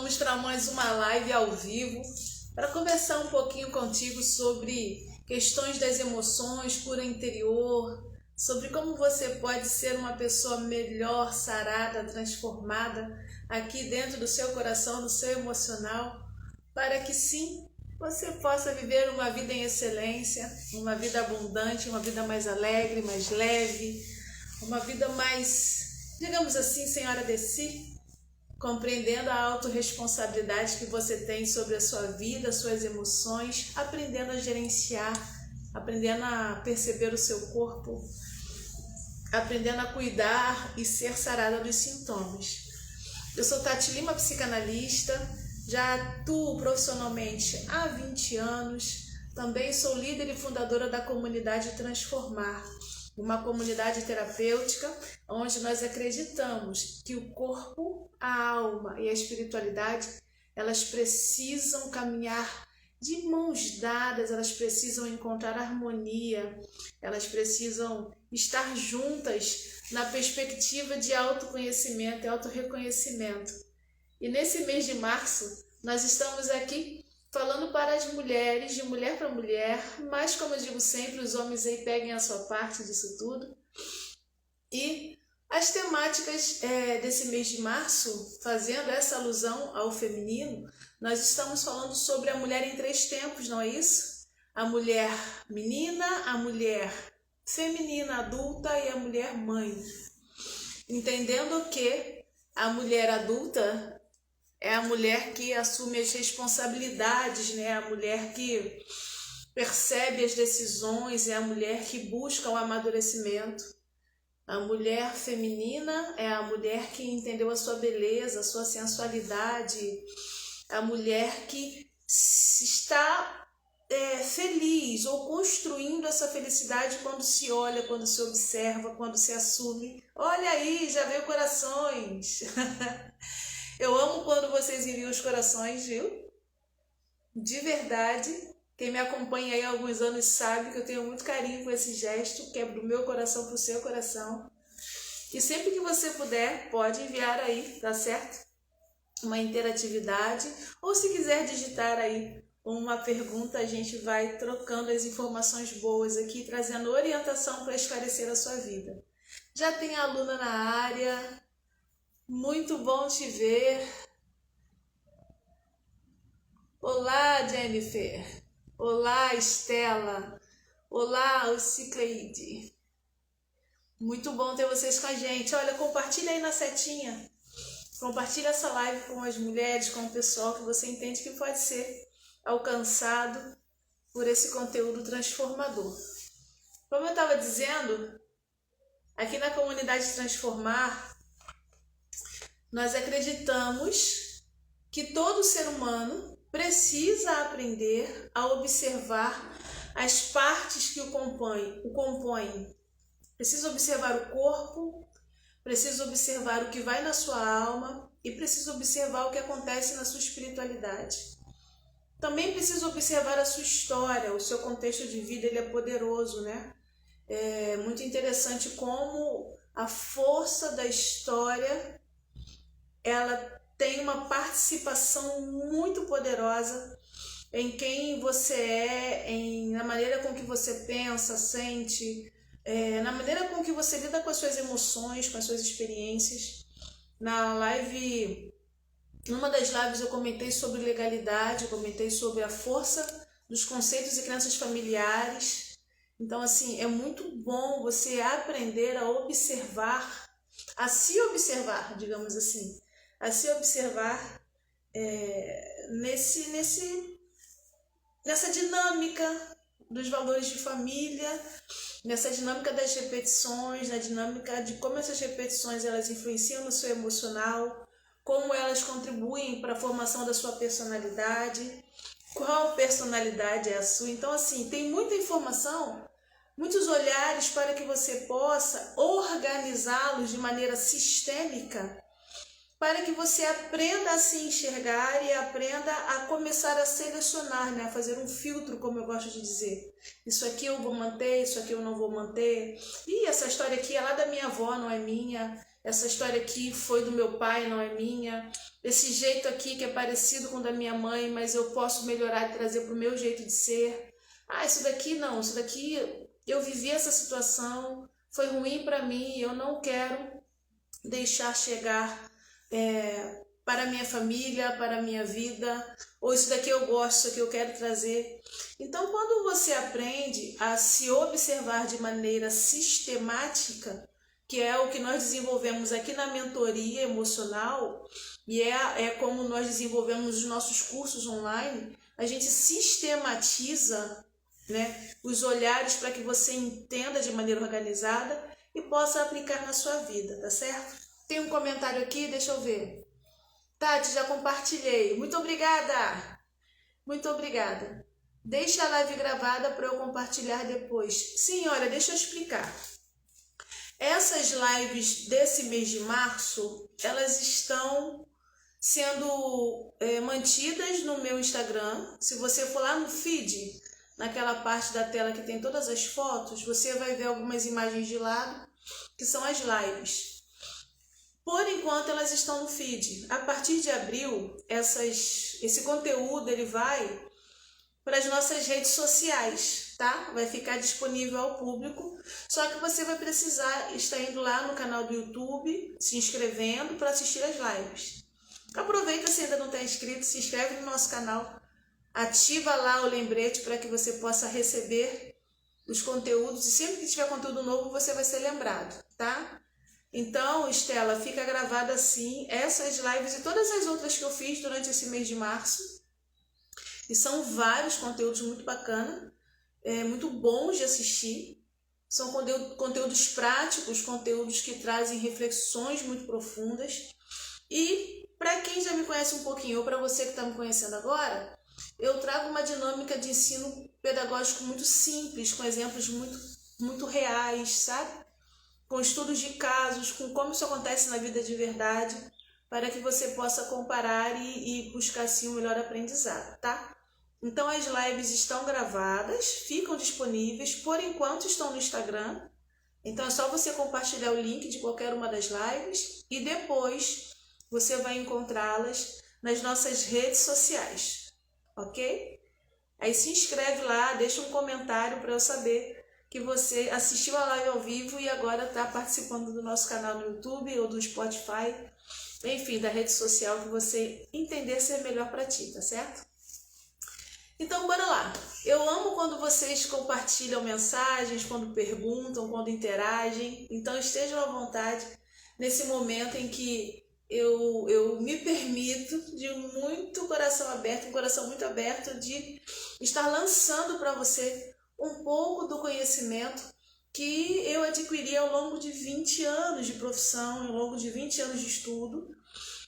Vamos para mais uma live ao vivo para conversar um pouquinho contigo sobre questões das emoções, cura interior, sobre como você pode ser uma pessoa melhor, sarada, transformada aqui dentro do seu coração, do seu emocional, para que sim, você possa viver uma vida em excelência, uma vida abundante, uma vida mais alegre, mais leve, uma vida mais, digamos assim, senhora de si, compreendendo a autorresponsabilidade que você tem sobre a sua vida, suas emoções, aprendendo a gerenciar, aprendendo a perceber o seu corpo, aprendendo a cuidar e ser sarada dos sintomas. Eu sou Tati Lima, psicanalista, já atuo profissionalmente há 20 anos, também sou líder e fundadora da comunidade Transformar, uma comunidade terapêutica onde nós acreditamos que o corpo, a alma e a espiritualidade, elas precisam caminhar de mãos dadas, elas precisam encontrar harmonia, elas precisam estar juntas na perspectiva de autoconhecimento e autorreconhecimento. E nesse mês de março, nós estamos aqui falando para as mulheres, de mulher para mulher, mas como eu digo sempre, os homens aí peguem a sua parte disso tudo. E as temáticas desse mês de março, fazendo essa alusão ao feminino, nós estamos falando sobre a mulher em 3 tempos, não é isso? A mulher menina, a mulher feminina adulta e a mulher mãe. Entendendo que a mulher adulta é a mulher que assume as responsabilidades, né? A mulher que percebe as decisões, é a mulher que busca o amadurecimento. A mulher feminina é a mulher que entendeu a sua beleza, a sua sensualidade, a mulher que está feliz ou construindo essa felicidade quando se olha, quando se observa, quando se assume. Olha aí, já veio corações. Eu amo quando vocês enviam os corações, viu? De verdade. Quem me acompanha aí há alguns anos sabe que eu tenho muito carinho com esse gesto, que é do meu coração para o seu coração. E sempre que você puder, pode enviar aí, tá certo? Uma interatividade. Ou se quiser digitar aí uma pergunta, a gente vai trocando as informações boas aqui, trazendo orientação para esclarecer a sua vida. Já tem aluna na área. Muito bom te ver. Olá, Jennifer. Olá, Estela. Olá, Ocicleide. Muito bom ter vocês com a gente. Olha, compartilha aí na setinha. Compartilha essa live com as mulheres, com o pessoal que você entende que pode ser alcançado por esse conteúdo transformador. Como eu estava dizendo, aqui na comunidade Transformar, nós acreditamos que todo ser humano precisa aprender a observar as partes que o compõem. Precisa observar o corpo, precisa observar o que vai na sua alma e precisa observar o que acontece na sua espiritualidade. Também precisa observar a sua história, o seu contexto de vida, ele é poderoso, né? É muito interessante como a força da história ela tem uma participação muito poderosa em quem você é, na maneira com que você pensa, sente, na maneira com que você lida com as suas emoções, com as suas experiências. Numa das lives eu comentei sobre legalidade, eu comentei sobre a força dos conceitos e crenças familiares. Então, assim, é muito bom você aprender a observar, a se observar, digamos assim, a se observar nessa dinâmica dos valores de família, nessa dinâmica das repetições, na dinâmica de como essas repetições elas influenciam no seu emocional, como elas contribuem para a formação da sua personalidade, qual personalidade é a sua. Então, assim, tem muita informação, muitos olhares para que você possa organizá-los de maneira sistêmica para que você aprenda a se enxergar e aprenda a começar a selecionar, né? A fazer um filtro, como eu gosto de dizer. Isso aqui eu vou manter, isso aqui eu não vou manter. E essa história aqui é lá da minha avó, não é minha. Essa história aqui foi do meu pai, não é minha. Esse jeito aqui que é parecido com o da minha mãe, mas eu posso melhorar e trazer para o meu jeito de ser. Ah, isso daqui não, isso daqui eu vivi essa situação, foi ruim para mim, eu não quero deixar chegar para a minha família, para a minha vida, ou isso daqui eu gosto, isso aqui eu quero trazer. Então, quando você aprende a se observar de maneira sistemática, que é o que nós desenvolvemos aqui na mentoria emocional, e é como nós desenvolvemos os nossos cursos online, a gente sistematiza, né, os olhares para que você entenda de maneira organizada e possa aplicar na sua vida, tá certo? Tem um comentário aqui, deixa eu ver. Tati, já compartilhei. Muito obrigada! Muito obrigada. Deixa a live gravada para eu compartilhar depois. Sim, olha, deixa eu explicar. Essas lives desse mês de março, elas estão sendo mantidas no meu Instagram. Se você for lá no feed, naquela parte da tela que tem todas as fotos, você vai ver algumas imagens de lado, que são as lives. Por enquanto elas estão no feed. A partir de abril, esse conteúdo ele vai para as nossas redes sociais, tá? Vai ficar disponível ao público, só que você vai precisar estar indo lá no canal do YouTube, se inscrevendo para assistir as lives. Aproveita, se ainda não está inscrito, se inscreve no nosso canal, ativa lá o lembrete para que você possa receber os conteúdos e sempre que tiver conteúdo novo você vai ser lembrado, tá? Então, Estela, fica gravada assim, essas lives e todas as outras que eu fiz durante esse mês de março. E são vários conteúdos muito bacanas, muito bons de assistir. São conteúdos práticos, conteúdos que trazem reflexões muito profundas. E para quem já me conhece um pouquinho, ou para você que está me conhecendo agora, eu trago uma dinâmica de ensino pedagógico muito simples, com exemplos muito reais, sabe? Com estudos de casos, com como isso acontece na vida de verdade, para que você possa comparar e buscar assim um melhor aprendizado, tá? Então as lives estão gravadas, ficam disponíveis, por enquanto estão no Instagram, então é só você compartilhar o link de qualquer uma das lives e depois você vai encontrá-las nas nossas redes sociais, ok? Aí se inscreve lá, deixa um comentário para eu saber que você assistiu a live ao vivo e agora está participando do nosso canal no YouTube ou do Spotify, enfim, da rede social que você entender ser melhor para ti, tá certo? Então, bora lá. Eu amo quando vocês compartilham mensagens, quando perguntam, quando interagem. Então, estejam à vontade nesse momento em que eu me permito, de muito coração aberto, um coração muito aberto, de estar lançando para você um pouco do conhecimento que eu adquiri ao longo de 20 anos de profissão, ao longo de 20 anos de estudo.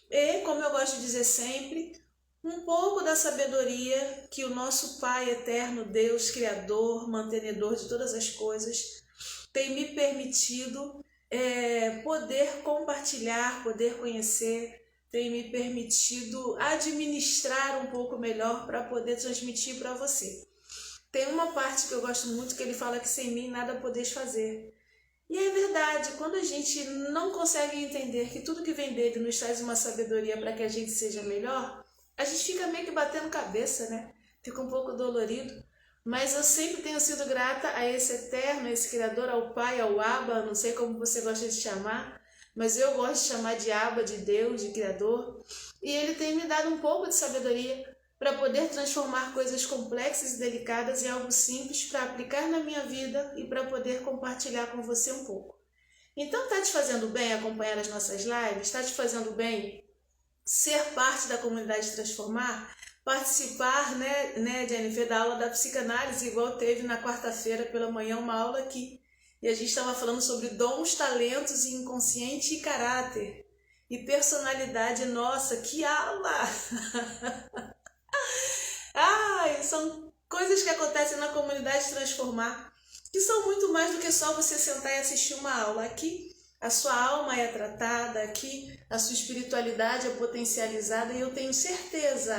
E, como eu gosto de dizer sempre, um pouco da sabedoria que o nosso Pai eterno, Deus, Criador, mantenedor de todas as coisas, tem me permitido poder compartilhar, poder conhecer, tem me permitido administrar um pouco melhor para poder transmitir para você. Tem uma parte que eu gosto muito que ele fala que sem mim nada podeis fazer. E é verdade, quando a gente não consegue entender que tudo que vem dele nos traz uma sabedoria para que a gente seja melhor, a gente fica meio que batendo cabeça, né? Fica um pouco dolorido. Mas eu sempre tenho sido grata a esse eterno, a esse Criador, ao Pai, ao Abba, não sei como você gosta de chamar, mas eu gosto de chamar de Abba, de Deus, de Criador. E ele tem me dado um pouco de sabedoria para poder transformar coisas complexas e delicadas em algo simples para aplicar na minha vida e para poder compartilhar com você um pouco. Então, está te fazendo bem acompanhar as nossas lives? Está te fazendo bem ser parte da comunidade Transformar? Participar, né, Jennifer, da aula da psicanálise, igual teve na quarta-feira pela manhã uma aula aqui. E a gente estava falando sobre dons, talentos, inconsciente e caráter. E personalidade. Nossa, que aula! Ai, são coisas que acontecem na comunidade Transformar, que são muito mais do que só você sentar e assistir uma aula. Aqui a sua alma é tratada, aqui a sua espiritualidade é potencializada e eu tenho certeza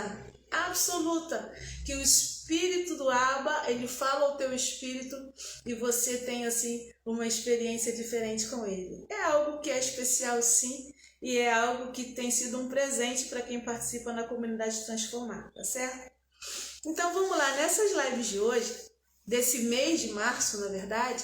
absoluta que o Espírito do Abba, ele fala ao teu espírito e você tem assim uma experiência diferente com ele. É algo que é especial sim e é algo que tem sido um presente para quem participa na comunidade Transformar, tá certo? Então vamos lá, nessas lives de hoje, desse mês de março na verdade,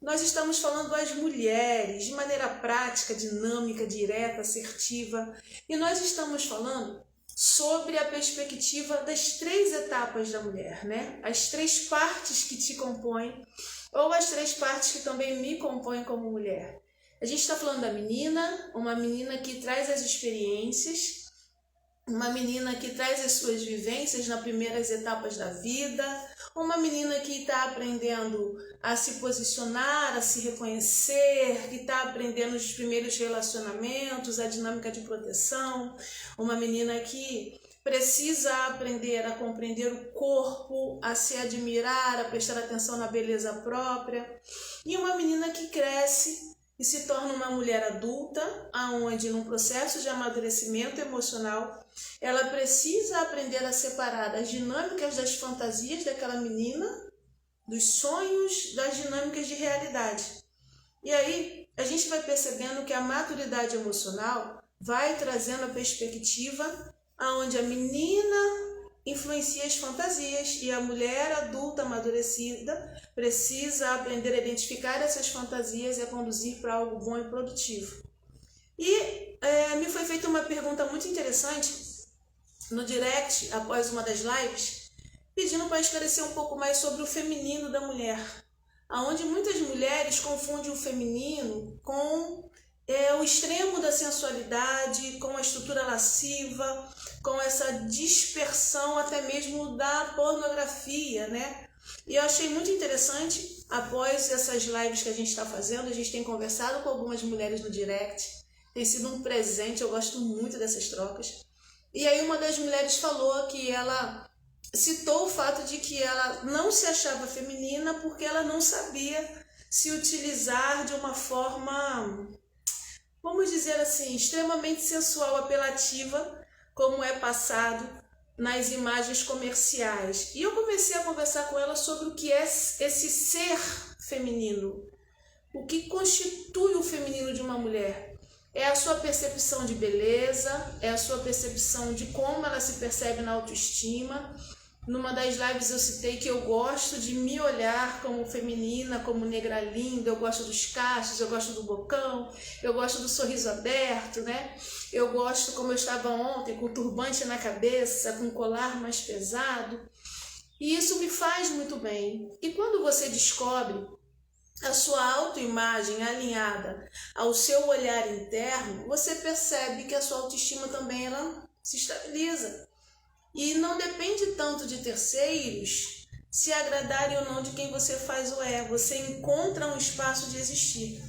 nós estamos falando às mulheres de maneira prática, dinâmica, direta, assertiva e nós estamos falando sobre a perspectiva das 3 etapas da mulher, né? As 3 partes que te compõem, ou as 3 partes que também me compõem como mulher. A gente está falando da menina, uma menina que traz as experiências, uma menina que traz as suas vivências nas primeiras etapas da vida, uma menina que está aprendendo a se posicionar, a se reconhecer, que está aprendendo os primeiros relacionamentos, a dinâmica de proteção, uma menina que precisa aprender a compreender o corpo, a se admirar, a prestar atenção na beleza própria, e uma menina que cresce e se torna uma mulher adulta, aonde num processo de amadurecimento emocional, ela precisa aprender a separar as dinâmicas das fantasias daquela menina, dos sonhos, das dinâmicas de realidade. E aí, a gente vai percebendo que a maturidade emocional vai trazendo a perspectiva aonde a menina influencia as fantasias e a mulher adulta amadurecida precisa aprender a identificar essas fantasias e a conduzir para algo bom e produtivo. E me foi feita uma pergunta muito interessante no direct, após uma das lives, pedindo para esclarecer um pouco mais sobre o feminino da mulher, aonde muitas mulheres confundem o feminino com o extremo da sensualidade, com a estrutura lasciva, com essa dispersão até mesmo da pornografia, né? E eu achei muito interessante, após essas lives que a gente está fazendo, a gente tem conversado com algumas mulheres no direct, tem sido um presente, eu gosto muito dessas trocas. E aí uma das mulheres falou que ela citou o fato de que ela não se achava feminina porque ela não sabia se utilizar de uma forma, vamos dizer assim, extremamente sensual, apelativa, como é passado nas imagens comerciais. E eu comecei a conversar com ela sobre o que é esse ser feminino, o que constitui o feminino de uma mulher. É a sua percepção de beleza, é a sua percepção de como ela se percebe na autoestima. Numa das lives eu citei que eu gosto de me olhar como feminina, como negra linda, eu gosto dos cachos, eu gosto do bocão, eu gosto do sorriso aberto, né? Eu gosto, como eu estava ontem, com turbante na cabeça, com colar mais pesado. E isso me faz muito bem. E quando você descobre a sua autoimagem alinhada ao seu olhar interno, você percebe que a sua autoestima também ela se estabiliza. E não depende tanto de terceiros se agradarem ou não de quem você faz ou é. Você encontra um espaço de existir.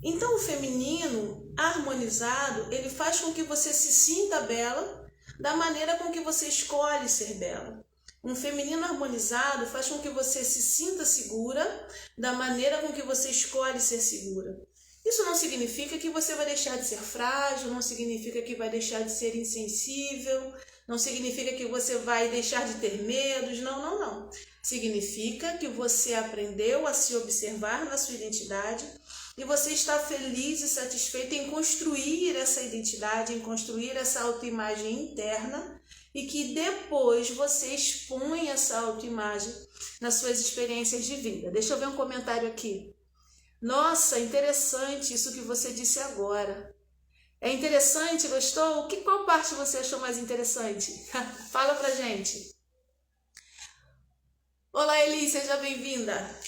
Então o feminino harmonizado, ele faz com que você se sinta bela da maneira com que você escolhe ser bela. Um feminino harmonizado faz com que você se sinta segura da maneira com que você escolhe ser segura. Isso não significa que você vai deixar de ser frágil, não significa que vai deixar de ser insensível, não significa que você vai deixar de ter medos, não. Significa que você aprendeu a se observar na sua identidade e você está feliz e satisfeito em construir essa identidade, em construir essa autoimagem interna e que depois você expõe essa autoimagem nas suas experiências de vida. Deixa eu ver um comentário aqui. Nossa, interessante isso que você disse agora. É interessante, gostou? Qual parte você achou mais interessante? Fala pra gente. Olá, Eli, seja bem-vinda.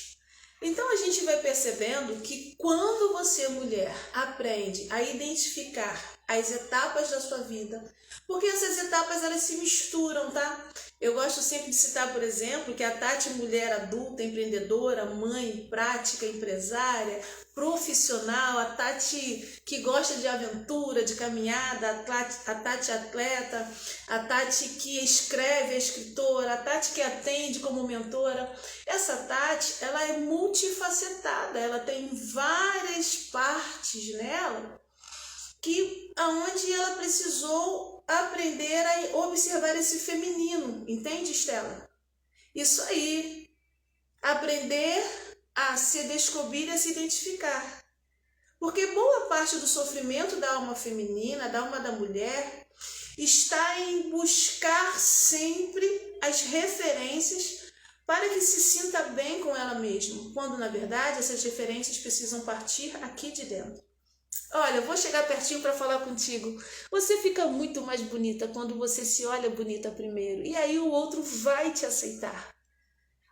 Então a gente vai percebendo que quando você, mulher, aprende a identificar as etapas da sua vida, porque essas etapas elas se misturam, tá? Eu gosto sempre de citar, por exemplo, que a Tati, mulher adulta, empreendedora, mãe, prática, empresária, profissional, a Tati que gosta de aventura, de caminhada, a Tati atleta, a Tati que escreve, é escritora, a Tati que atende como mentora. Essa Tati, ela é multifacetada, ela tem várias partes nela aonde ela precisou aprender a observar esse feminino, entende, Estela? Isso aí, aprender a se descobrir e a se identificar. Porque boa parte do sofrimento da alma feminina, da alma da mulher, está em buscar sempre as referências para que se sinta bem com ela mesma, quando na verdade essas referências precisam partir aqui de dentro. Olha, eu vou chegar pertinho para falar contigo. Você fica muito mais bonita quando você se olha bonita primeiro, e aí o outro vai te aceitar.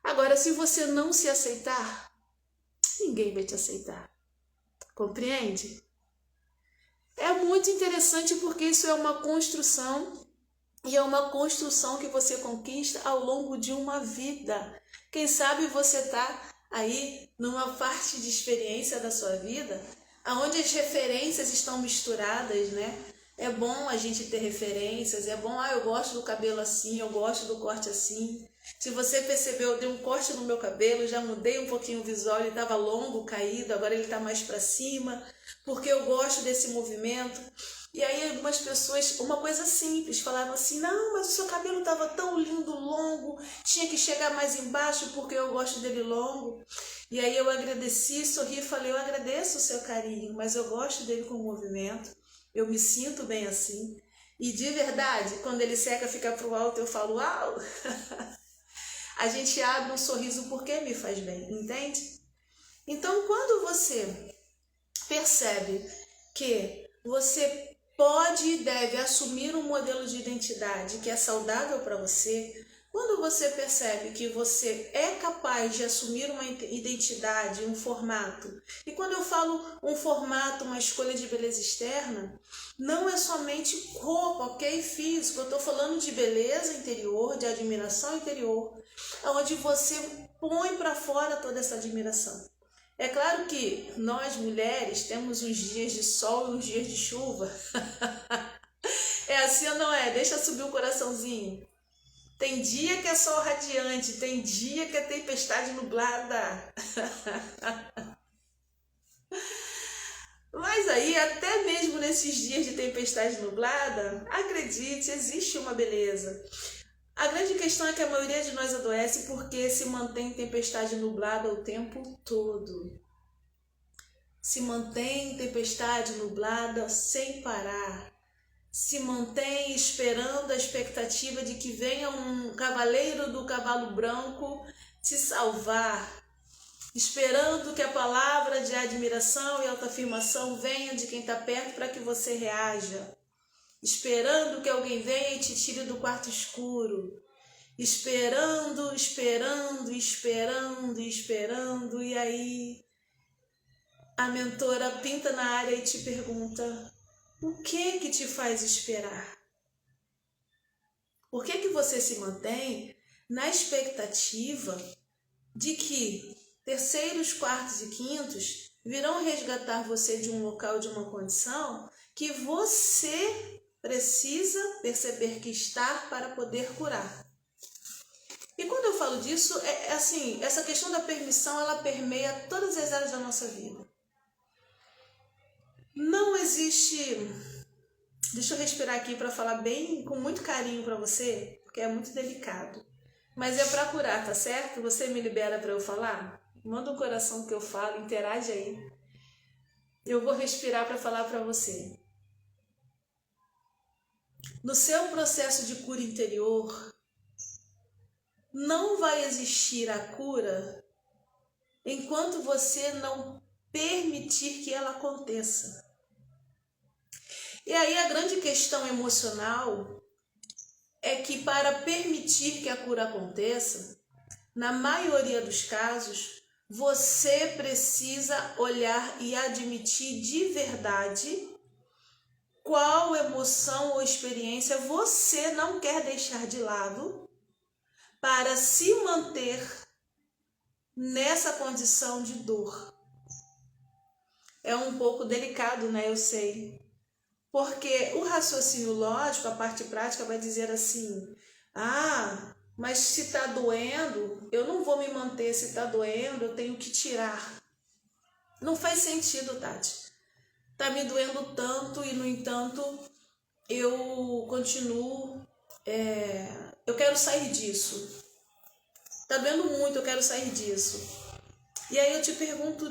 Agora, se você não se aceitar, ninguém vai te aceitar. Compreende? É muito interessante porque isso é uma construção, e é uma construção que você conquista ao longo de uma vida. Quem sabe você está aí numa parte de experiência da sua vida onde as referências estão misturadas, né? É bom a gente ter referências, é bom, eu gosto do cabelo assim, eu gosto do corte assim. Se você percebeu, eu dei um corte no meu cabelo, já mudei um pouquinho o visual, ele estava longo, caído, agora ele está mais para cima, porque eu gosto desse movimento. E aí algumas pessoas, uma coisa simples, falavam assim, não, mas o seu cabelo estava tão lindo, longo, tinha que chegar mais embaixo porque eu gosto dele longo. E aí eu agradeci, sorri e falei, eu agradeço o seu carinho, mas eu gosto dele com movimento, eu me sinto bem assim. E de verdade, quando ele seca, fica pro alto, eu falo, uau! A gente abre um sorriso porque me faz bem, entende? Então, quando você percebe que você pode e deve assumir um modelo de identidade que é saudável para você, quando você percebe que você é capaz de assumir uma identidade, um formato, e quando eu falo um formato, uma escolha de beleza externa, não é somente roupa, ok? Físico, eu estou falando de beleza interior, de admiração interior, onde você põe para fora toda essa admiração. É claro que nós mulheres temos uns dias de sol e uns dias de chuva. É assim ou não é? Deixa subir o coraçãozinho. Tem dia que é sol radiante, tem dia que é tempestade nublada. Mas aí, até mesmo nesses dias de tempestade nublada, acredite, existe uma beleza. A grande questão é que a maioria de nós adoece porque se mantém em tempestade nublada o tempo todo. Se mantém em tempestade nublada sem parar. Se mantém esperando a expectativa de que venha um cavaleiro do cavalo branco te salvar. Esperando que a palavra de admiração e autoafirmação venha de quem está perto para que você reaja. Esperando que alguém venha e te tire do quarto escuro. Esperando, e aí a mentora pinta na área e te pergunta, o que te faz esperar? Por que você se mantém na expectativa de que terceiros, quartos e quintos virão resgatar você de um local, de uma condição que você precisa perceber que está para poder curar? E quando eu falo disso, é assim, essa questão da permissão, ela permeia todas as áreas da nossa vida. Não existe... Deixa eu respirar aqui para falar bem, com muito carinho para você, porque é muito delicado. Mas é para curar, tá certo? Você me libera para eu falar? Manda um coração que eu falo, interage aí. Eu vou respirar para falar para você. No seu processo de cura interior, não vai existir a cura enquanto você não permitir que ela aconteça. E aí a grande questão emocional é que para permitir que a cura aconteça, na maioria dos casos, você precisa olhar e admitir de verdade qual emoção ou experiência você não quer deixar de lado para se manter nessa condição de dor. é um pouco delicado, né? Eu sei. Porque o raciocínio lógico, a parte prática vai dizer assim: ah, mas se tá doendo, eu não vou me manter, se tá doendo, eu tenho que tirar. Não faz sentido, Tati. Tá me doendo tanto e, no entanto, eu continuo, eu quero sair disso. Tá doendo muito, eu quero sair disso. E aí eu te pergunto,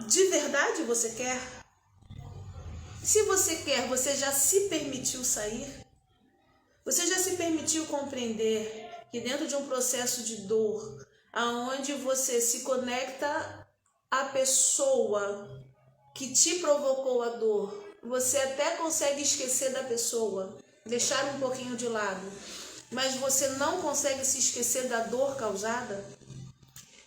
de verdade você quer? Se você quer, você já se permitiu sair? Você já se permitiu compreender que dentro de um processo de dor, aonde você se conecta à pessoa que te provocou a dor, você até consegue esquecer da pessoa, deixar um pouquinho de lado, mas você não consegue se esquecer da dor causada?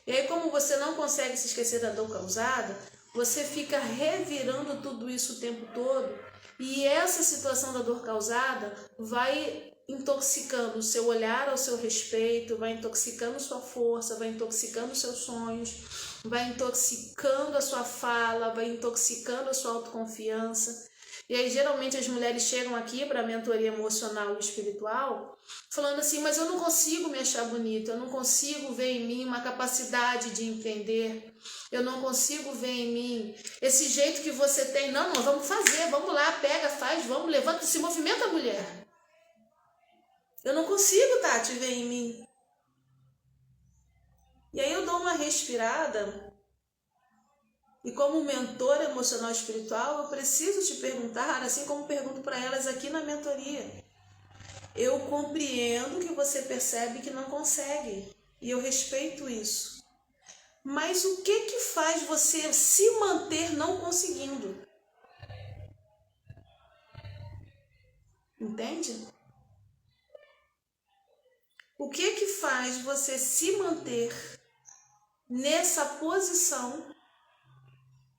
E aí, como você não consegue se esquecer da dor causada, você fica revirando tudo isso o tempo todo, e essa situação da dor causada vai intoxicando o seu olhar ao seu respeito, vai intoxicando sua força, vai intoxicando seus sonhos, vai intoxicando a sua fala, vai intoxicando a sua autoconfiança. E aí, geralmente, as mulheres chegam aqui para a mentoria emocional e espiritual falando assim: mas eu não consigo me achar bonita, eu não consigo ver em mim uma capacidade de empreender, eu não consigo ver em mim esse jeito que você tem. Não, vamos fazer, vamos lá, pega, faz, vamos, levanta, se movimenta, mulher. Eu não consigo, Tati, ver em mim. E aí eu dou uma respirada. E como mentora emocional espiritual, eu preciso te perguntar, assim como pergunto para elas aqui na mentoria. Eu compreendo que você percebe que não consegue, e eu respeito isso. Mas o que faz você se manter não conseguindo? Entende? O que faz você se manter nessa posição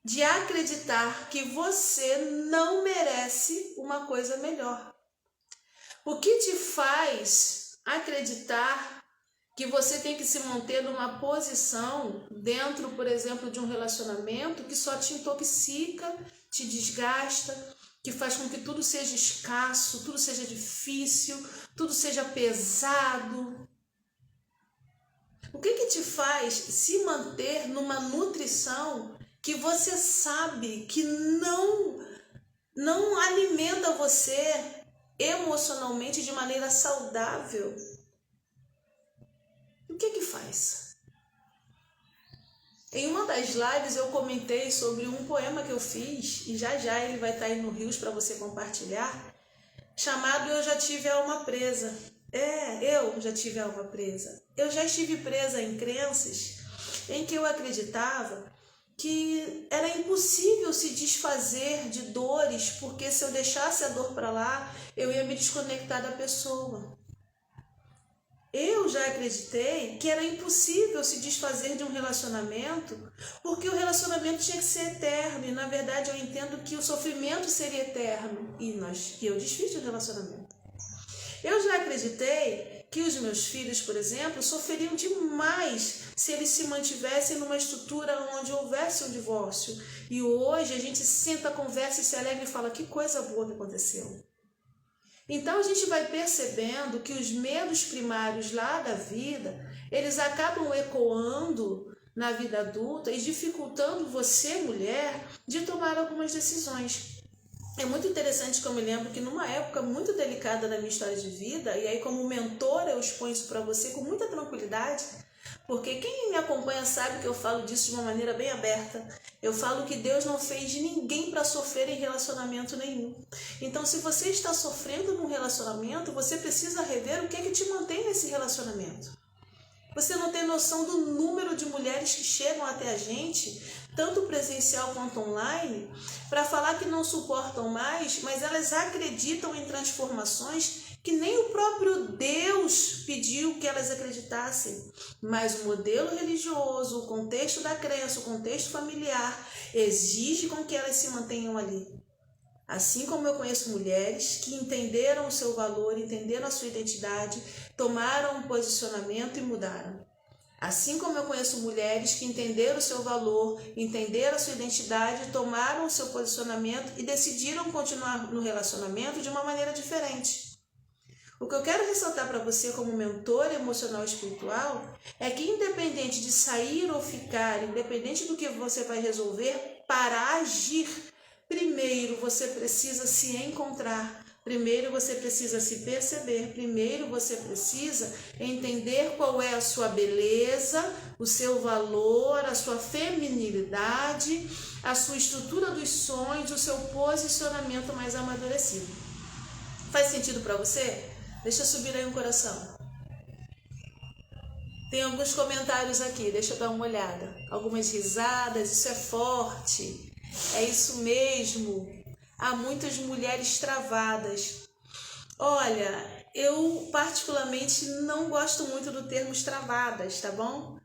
de acreditar que você não merece uma coisa melhor? O que te faz acreditar que você tem que se manter numa posição dentro, por exemplo, de um relacionamento que só te intoxica, te desgasta, que faz com que tudo seja escasso, tudo seja difícil, tudo seja pesado? O que te faz se manter numa nutrição que você sabe que não alimenta você emocionalmente de maneira saudável? O que faz? Em uma das lives eu comentei sobre um poema que eu fiz, e já ele vai estar aí no Rios para você compartilhar, chamado Eu Já Tive Alma Presa. Eu já tive alma presa. Eu já estive presa em crenças em que eu acreditava que era impossível se desfazer de dores, porque se eu deixasse a dor para lá, eu ia me desconectar da pessoa. Eu já acreditei que era impossível se desfazer de um relacionamento, porque o relacionamento tinha que ser eterno, e na verdade eu entendo que o sofrimento seria eterno, e eu desfiz de um relacionamento. Eu já acreditei que os meus filhos, por exemplo, sofreriam demais se eles se mantivessem numa estrutura onde houvesse um divórcio. E hoje a gente senta, conversa e se alegra e fala: que coisa boa que aconteceu. Então a gente vai percebendo que os medos primários lá da vida, eles acabam ecoando na vida adulta e dificultando você, mulher, de tomar algumas decisões. É muito interessante que eu me lembro que numa época muito delicada da minha história de vida, e aí como mentora eu exponho isso para você com muita tranquilidade, porque quem me acompanha sabe que eu falo disso de uma maneira bem aberta. Eu falo que Deus não fez ninguém para sofrer em relacionamento nenhum. Então, se você está sofrendo num relacionamento, você precisa rever o que é que te mantém nesse relacionamento. Você não tem noção do número de mulheres que chegam até a gente, tanto presencial quanto online, para falar que não suportam mais, mas elas acreditam em transformações que nem o próprio Deus pediu que elas acreditassem. Mas o modelo religioso, o contexto da crença, o contexto familiar, exige com que elas se mantenham ali. Assim como eu conheço mulheres que entenderam o seu valor, entenderam a sua identidade, tomaram um posicionamento e mudaram. Assim como eu conheço mulheres que entenderam o seu valor, entenderam a sua identidade, tomaram o seu posicionamento e decidiram continuar no relacionamento de uma maneira diferente. O que eu quero ressaltar para você como mentor emocional e espiritual é que independente de sair ou ficar, independente do que você vai resolver, para agir, primeiro você precisa se encontrar, primeiro você precisa se perceber, primeiro você precisa entender qual é a sua beleza, o seu valor, a sua feminilidade, a sua estrutura dos sonhos, o seu posicionamento mais amadurecido. Faz sentido para você? Deixa subir aí um coração. Tem alguns comentários aqui, deixa eu dar uma olhada. Algumas risadas, isso é forte. É isso mesmo. Há muitas mulheres travadas. Olha, eu particularmente não gosto muito do termo travadas, tá bom?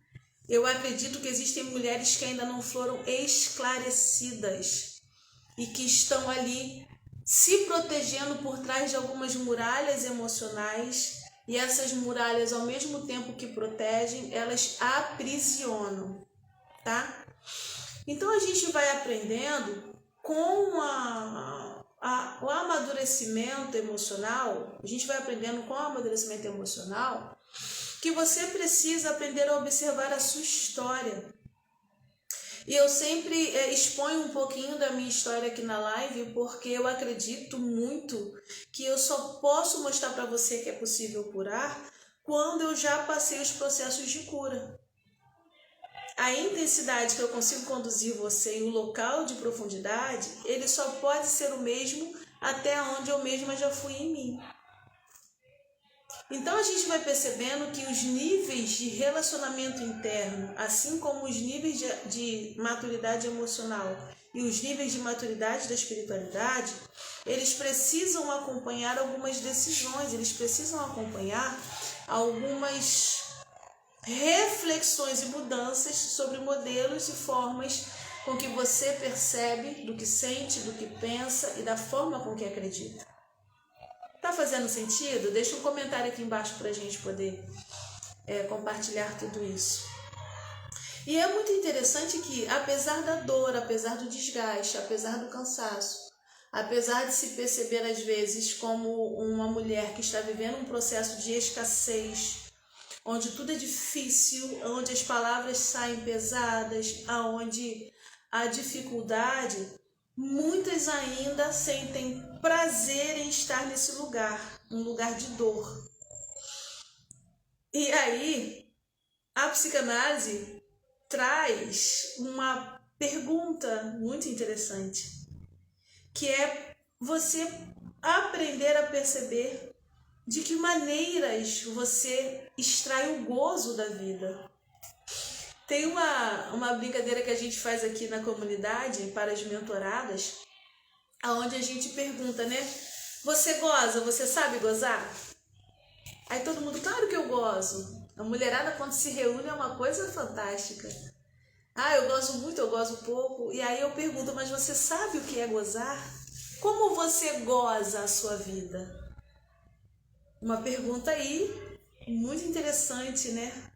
Eu acredito que existem mulheres que ainda não foram esclarecidas e que estão ali se protegendo por trás de algumas muralhas emocionais, e essas muralhas, ao mesmo tempo que protegem, elas aprisionam, tá? Então a gente vai aprendendo com o amadurecimento emocional, que você precisa aprender a observar a sua história. E eu sempre exponho um pouquinho da minha história aqui na live, porque eu acredito muito que eu só posso mostrar para você que é possível curar quando eu já passei os processos de cura. A intensidade que eu consigo conduzir você e o local de profundidade, ele só pode ser o mesmo até onde eu mesma já fui em mim. Então a gente vai percebendo que os níveis de relacionamento interno, assim como os níveis de maturidade emocional e os níveis de maturidade da espiritualidade, eles precisam acompanhar algumas decisões, eles precisam acompanhar algumas reflexões e mudanças sobre modelos e formas com que você percebe do que sente, do que pensa e da forma com que acredita. Tá fazendo sentido? Deixa um comentário aqui embaixo para a gente poder compartilhar tudo isso. E é muito interessante que, apesar da dor, apesar do desgaste, apesar do cansaço, apesar de se perceber às vezes como uma mulher que está vivendo um processo de escassez, onde tudo é difícil, onde as palavras saem pesadas, onde há dificuldade, muitas ainda sentem prazer em estar nesse lugar, um lugar de dor. E aí, a psicanálise traz uma pergunta muito interessante, que é você aprender a perceber de que maneiras você extrai o gozo da vida. Tem uma brincadeira que a gente faz aqui na comunidade para as mentoradas, onde a gente pergunta, né? Você goza? Você sabe gozar? Aí todo mundo, claro que eu gozo. A mulherada, quando se reúne, é uma coisa fantástica. Ah, eu gozo muito, eu gozo pouco. E aí eu pergunto, mas você sabe o que é gozar? Como você goza a sua vida? Uma pergunta aí muito interessante, né?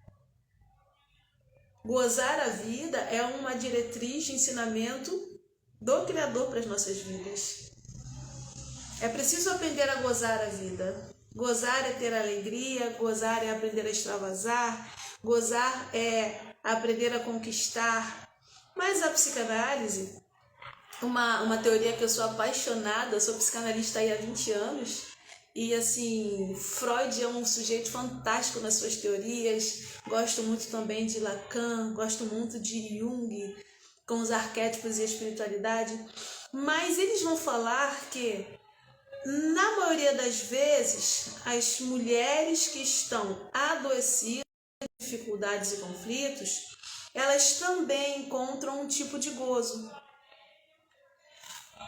Gozar a vida é uma diretriz de ensinamento do Criador para as nossas vidas. É preciso aprender a gozar a vida. Gozar é ter alegria, gozar é aprender a extravasar, gozar é aprender a conquistar. Mas a psicanálise, uma teoria que eu sou apaixonada, eu sou psicanalista aí há 20 anos, e assim, Freud é um sujeito fantástico nas suas teorias, gosto muito também de Lacan, gosto muito de Jung, com os arquétipos e a espiritualidade, mas eles vão falar que, na maioria das vezes, as mulheres que estão adoecidas de dificuldades e conflitos, elas também encontram um tipo de gozo.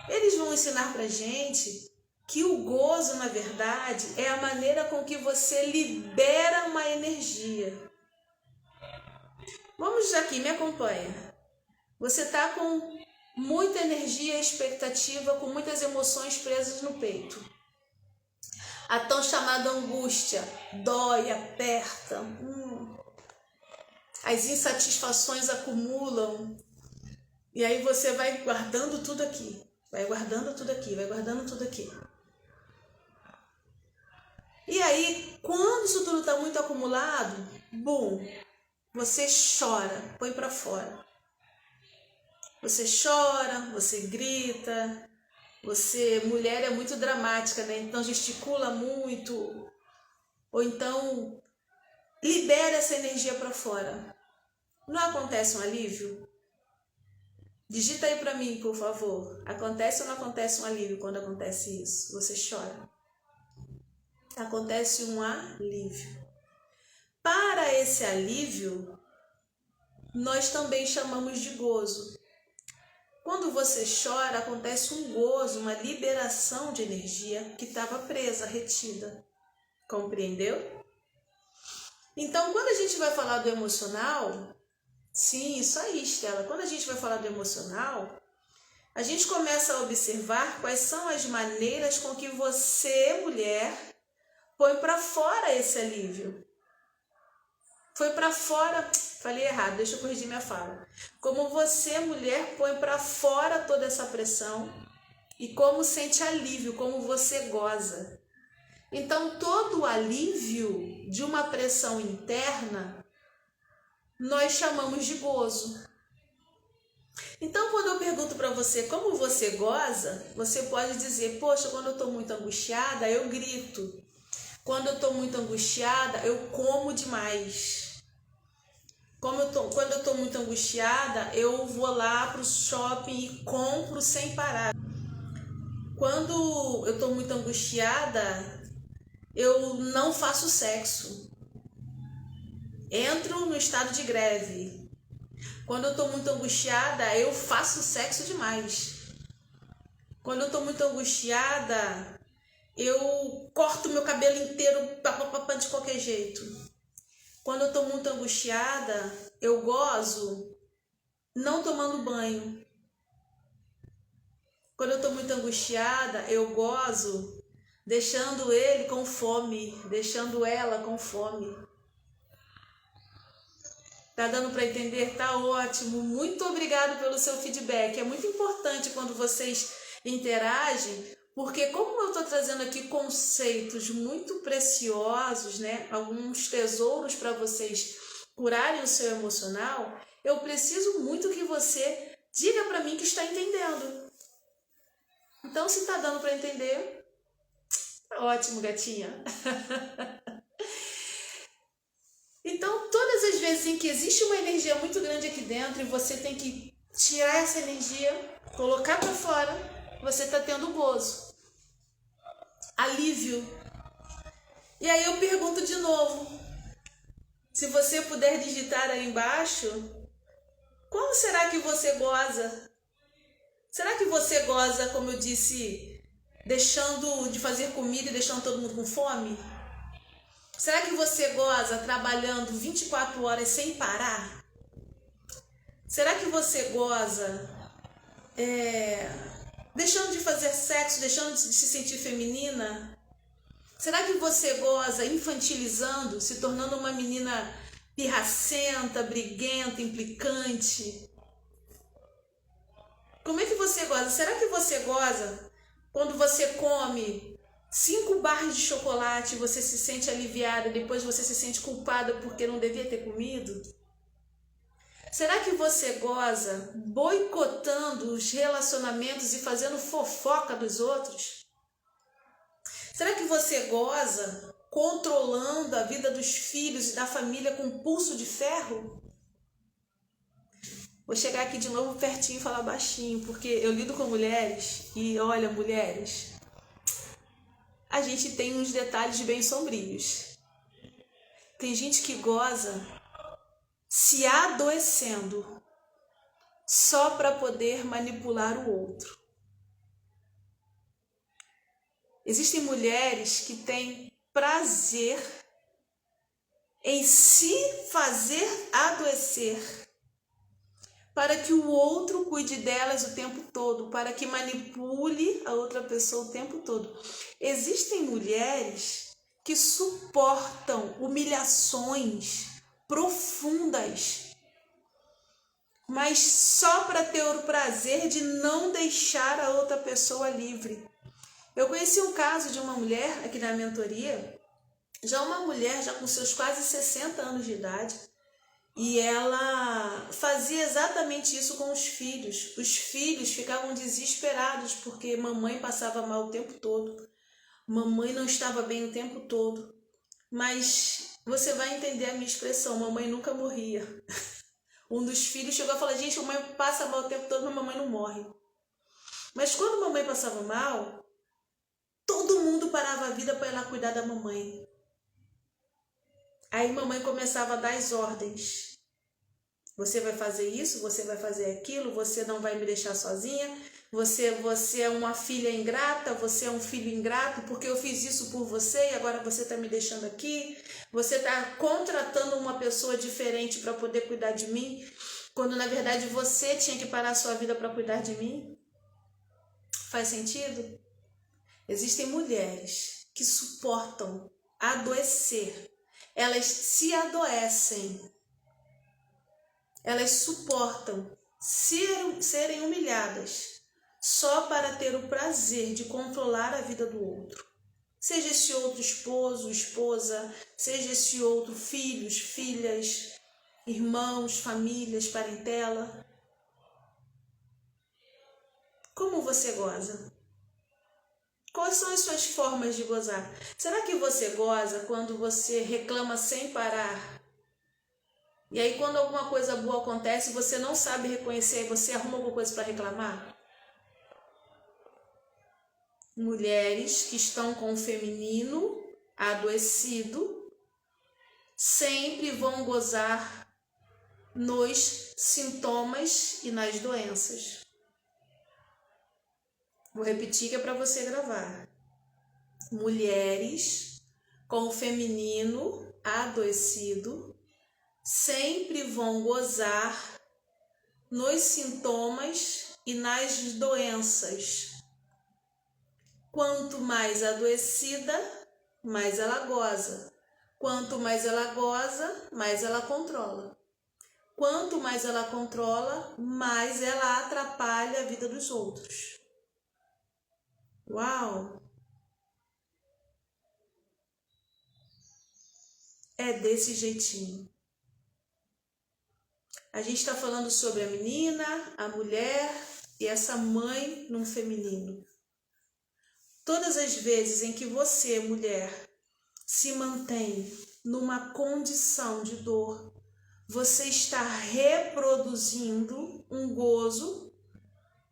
Eles vão ensinar pra gente que o gozo, na verdade, é a maneira com que você libera uma energia. Vamos aqui, me acompanha. Você está com muita energia e expectativa, com muitas emoções presas no peito. A tão chamada angústia dói, aperta. as insatisfações acumulam, e aí você vai guardando tudo aqui, vai guardando tudo aqui, vai guardando tudo aqui. E aí, quando isso tudo está muito acumulado, bum, você chora, põe para fora. Você chora, você grita, você, mulher é muito dramática, né? Então gesticula muito, ou então libera essa energia para fora. Não acontece um alívio? Digita aí para mim, por favor. Acontece ou não acontece um alívio quando acontece isso? Você chora. Acontece um alívio. Para esse alívio, nós também chamamos de gozo. Quando você chora, acontece um gozo, uma liberação de energia que estava presa, retida. Compreendeu? Então, quando a gente vai falar do emocional, sim, isso aí, Estela. Quando a gente vai falar do emocional, a gente começa a observar quais são as maneiras com que você, mulher, põe para fora esse alívio. Foi para fora, falei errado, deixa eu corrigir minha fala. Como você, mulher, põe para fora toda essa pressão e como sente alívio, como você goza. Então, todo o alívio de uma pressão interna, nós chamamos de gozo. Então, quando eu pergunto para você como você goza, você pode dizer, poxa, quando eu estou muito angustiada, eu grito. Quando eu estou muito angustiada, eu como demais. Quando eu estou muito angustiada, eu vou lá para o shopping e compro sem parar. Quando eu estou muito angustiada, eu não faço sexo. Entro no estado de greve. Quando eu estou muito angustiada, eu faço sexo demais. Quando eu estou muito angustiada, eu corto meu cabelo inteiro de qualquer jeito. Quando eu estou muito angustiada, eu gozo não tomando banho. Quando eu estou muito angustiada, eu gozo deixando ele com fome, deixando ela com fome. Tá dando para entender? Tá ótimo. Muito obrigado pelo seu feedback. É muito importante quando vocês interagem, porque como eu estou trazendo aqui conceitos muito preciosos, né? Alguns tesouros para vocês curarem o seu emocional, eu preciso muito que você diga para mim que está entendendo. Então, se está dando para entender, tá ótimo, gatinha. Então, todas as vezes em que existe uma energia muito grande aqui dentro e você tem que tirar essa energia, colocar para fora, você está tendo gozo, alívio. E aí eu pergunto de novo, se você puder digitar aí embaixo, como será que você goza? Será que você goza, como eu disse, deixando de fazer comida e deixando todo mundo com fome? Será que você goza trabalhando 24 horas sem parar? Será que você goza deixando de fazer sexo, deixando de se sentir feminina? Será que você goza infantilizando, se tornando uma menina pirracenta, briguenta, implicante? Como é que você goza? Será que você goza quando você come 5 barras de chocolate e você se sente aliviada, depois você se sente culpada porque não devia ter comido? Será que você goza boicotando os relacionamentos e fazendo fofoca dos outros? Será que você goza controlando a vida dos filhos e da família com pulso de ferro? Vou chegar aqui de novo pertinho e falar baixinho, porque eu lido com mulheres e olha, mulheres, a gente tem uns detalhes bem sombrios. Tem gente que goza se adoecendo só para poder manipular o outro. Existem mulheres que têm prazer em se fazer adoecer para que o outro cuide delas o tempo todo, para que manipule a outra pessoa o tempo todo. Existem mulheres que suportam humilhações profundas, mas só para ter o prazer de não deixar a outra pessoa livre. Eu conheci um caso de uma mulher aqui na mentoria, já uma mulher já com seus quase 60 anos de idade, e ela fazia exatamente isso com os filhos. Os filhos ficavam desesperados porque mamãe passava mal o tempo todo, mamãe não estava bem o tempo todo. Mas você vai entender a minha expressão, mamãe nunca morria. Um dos filhos chegou a falar, gente, mamãe passa mal o tempo todo, mas mamãe não morre. Mas quando mamãe passava mal, todo mundo parava a vida para ela cuidar da mamãe. Aí mamãe começava a dar as ordens. Você vai fazer isso, você vai fazer aquilo, você não vai me deixar sozinha, você é uma filha ingrata, você é um filho ingrato, porque eu fiz isso por você e agora você está me deixando aqui. Você está contratando uma pessoa diferente para poder cuidar de mim, quando na verdade você tinha que parar a sua vida para cuidar de mim. Faz sentido? Existem mulheres que suportam adoecer. Elas se adoecem. Elas suportam serem humilhadas só para ter o prazer de controlar a vida do outro. Seja esse outro esposo, esposa, seja esse outro filhos, filhas, irmãos, famílias, parentela. Como você goza? Quais são as suas formas de gozar? Será que você goza quando você reclama sem parar? E aí quando alguma coisa boa acontece, você não sabe reconhecer, você arruma alguma coisa para reclamar? Mulheres que estão com o feminino adoecido sempre vão gozar nos sintomas e nas doenças. Vou repetir que é para você gravar. Mulheres com o feminino adoecido sempre vão gozar nos sintomas e nas doenças. Quanto mais adoecida, mais ela goza. Quanto mais ela goza, mais ela controla. Quanto mais ela controla, mais ela atrapalha a vida dos outros. Uau! É desse jeitinho. A gente está falando sobre a menina, a mulher e essa mãe no feminino. Todas as vezes em que você, mulher, se mantém numa condição de dor, você está reproduzindo um gozo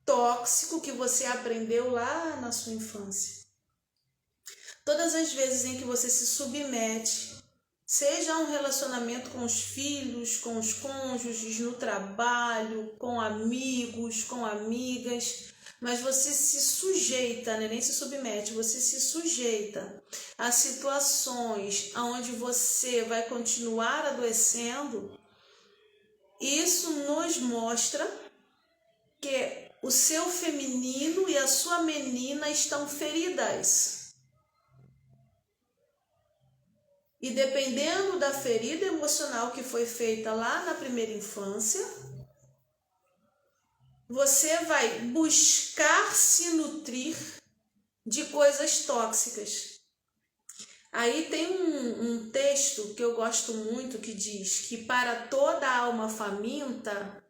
tóxico que você aprendeu lá na sua infância. Todas as vezes em que você se submete, seja um relacionamento com os filhos, com os cônjuges, no trabalho, com amigos, com amigas, mas você se sujeita, né? Nem se submete, você se sujeita a situações onde você vai continuar adoecendo. Isso nos mostra que o seu feminino e a sua menina estão feridas. E dependendo da ferida emocional que foi feita lá na primeira infância, você vai buscar se nutrir de coisas tóxicas. Aí tem um texto que eu gosto muito que diz que para toda alma faminta,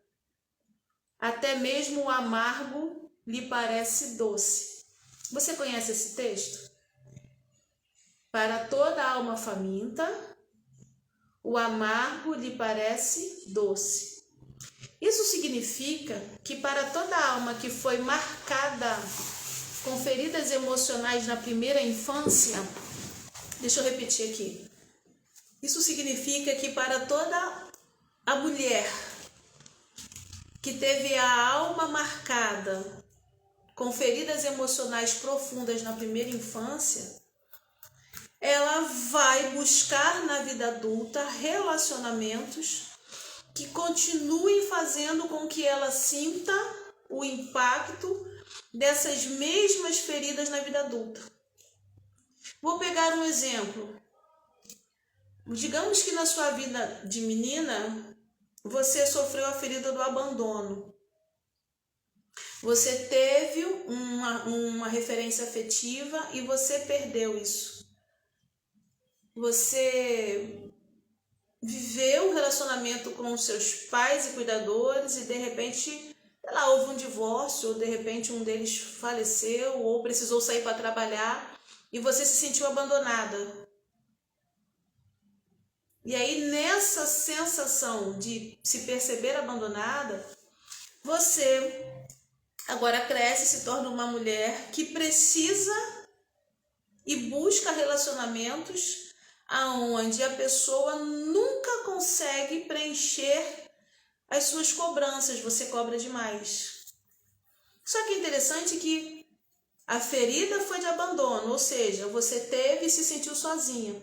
até mesmo o amargo lhe parece doce. Você conhece esse texto? Para toda alma faminta, o amargo lhe parece doce. Isso significa que para toda alma que foi marcada com feridas emocionais na primeira infância, deixa eu repetir aqui. Isso significa que para toda a mulher que teve a alma marcada com feridas emocionais profundas na primeira infância, ela vai buscar na vida adulta relacionamentos que continuem fazendo com que ela sinta o impacto dessas mesmas feridas na vida adulta. Vou pegar um exemplo. Digamos que na sua vida de menina, você sofreu a ferida do abandono. Você teve uma referência afetiva e você perdeu isso. Você viveu um relacionamento com os seus pais e cuidadores e de repente, sei lá, houve um divórcio, ou de repente um deles faleceu ou precisou sair para trabalhar e você se sentiu abandonada. E aí, nessa sensação de se perceber abandonada, você agora cresce e se torna uma mulher que precisa e busca relacionamentos aonde a pessoa nunca consegue preencher as suas cobranças, você cobra demais. Só que é interessante que a ferida foi de abandono, ou seja, você teve e se sentiu sozinha.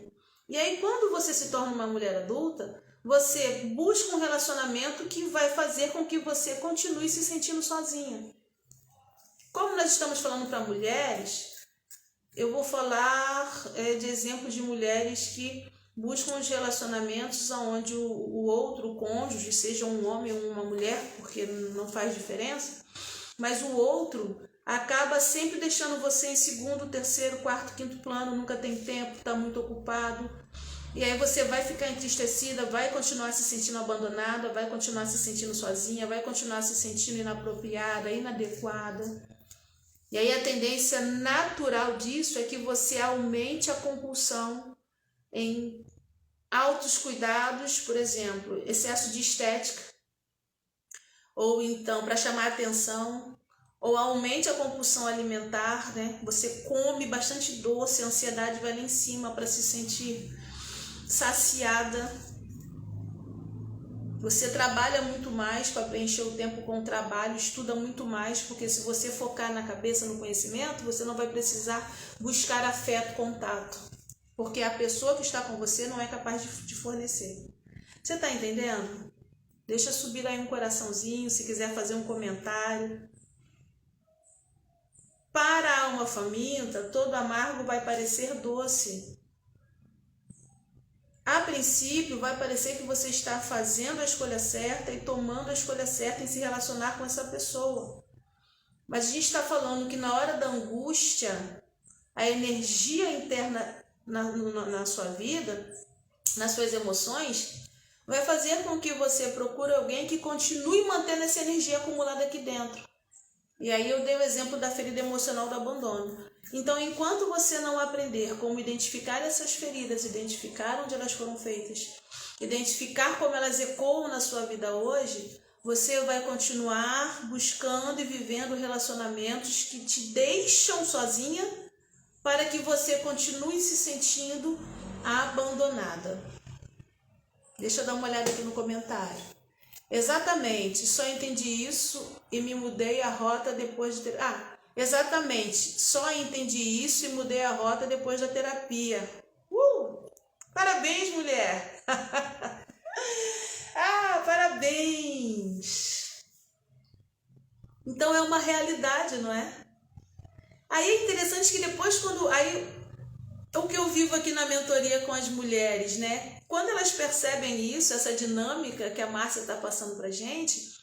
E aí, quando você se torna uma mulher adulta, você busca um relacionamento que vai fazer com que você continue se sentindo sozinha. Como nós estamos falando para mulheres, eu vou falar de exemplos de mulheres que buscam os relacionamentos onde o outro, o cônjuge, seja um homem ou uma mulher, porque não faz diferença, mas o outro acaba sempre deixando você em segundo, terceiro, quarto, quinto plano, nunca tem tempo, está muito ocupado. E aí você vai ficar entristecida, vai continuar se sentindo abandonada, vai continuar se sentindo sozinha, vai continuar se sentindo inapropriada, inadequada. E aí a tendência natural disso é que você aumente a compulsão em altos cuidados, por exemplo, excesso de estética, ou então para chamar atenção, ou aumente a compulsão alimentar, né? Você come bastante doce, a ansiedade vai lá em cima para se sentir saciada. Você trabalha muito mais para preencher o tempo com o trabalho, estuda muito mais, porque se você focar na cabeça, no conhecimento, você não vai precisar buscar afeto, contato, porque a pessoa que está com você não é capaz de fornecer. Você está entendendo? Deixa subir aí um coraçãozinho, se quiser fazer um comentário. Para a alma faminta, todo amargo vai parecer doce. A princípio, vai parecer que você está fazendo a escolha certa e tomando a escolha certa em se relacionar com essa pessoa. Mas a gente está falando que na hora da angústia, a energia interna na sua vida, nas suas emoções, vai fazer com que você procure alguém que continue mantendo essa energia acumulada aqui dentro. E aí eu dei o exemplo da ferida emocional do abandono. Então, enquanto você não aprender como identificar essas feridas, identificar onde elas foram feitas, identificar como elas ecoam na sua vida hoje, você vai continuar buscando e vivendo relacionamentos que te deixam sozinha para que você continue se sentindo abandonada. Deixa eu dar uma olhada aqui no comentário. Exatamente, só entendi isso e me mudei a rota depois de ter... exatamente, só entendi isso e mudei a rota depois da terapia. Parabéns, mulher! Parabéns! Então é uma realidade, não é? Aí é interessante que depois o que eu vivo aqui na mentoria com as mulheres, né? Quando elas percebem isso, essa dinâmica que a Márcia está passando pra gente,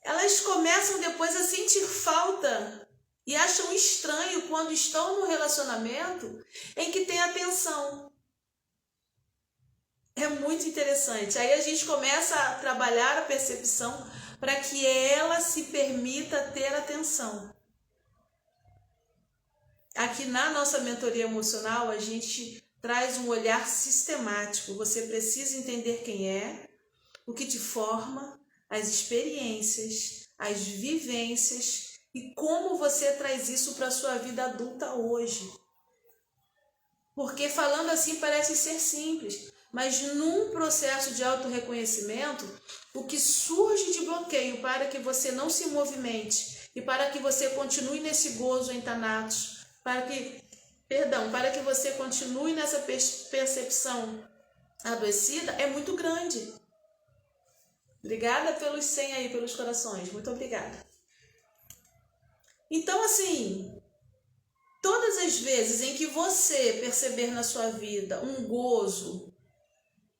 elas começam depois a sentir falta e acham estranho quando estão num relacionamento em que tem atenção. É muito interessante. Aí a gente começa a trabalhar a percepção para que ela se permita ter atenção. Aqui na nossa mentoria emocional, a gente traz um olhar sistemático. Você precisa entender quem é, o que te forma, as experiências, as vivências e como você traz isso para a sua vida adulta hoje. Porque falando assim parece ser simples, mas num processo de autorreconhecimento, o que surge de bloqueio para que você não se movimente e para que você continue nesse gozo em Thanatos, para que você continue nessa percepção adoecida, é muito grande. Obrigada pelos 100 aí, pelos corações. Muito obrigada. Então, assim, todas as vezes em que você perceber na sua vida um gozo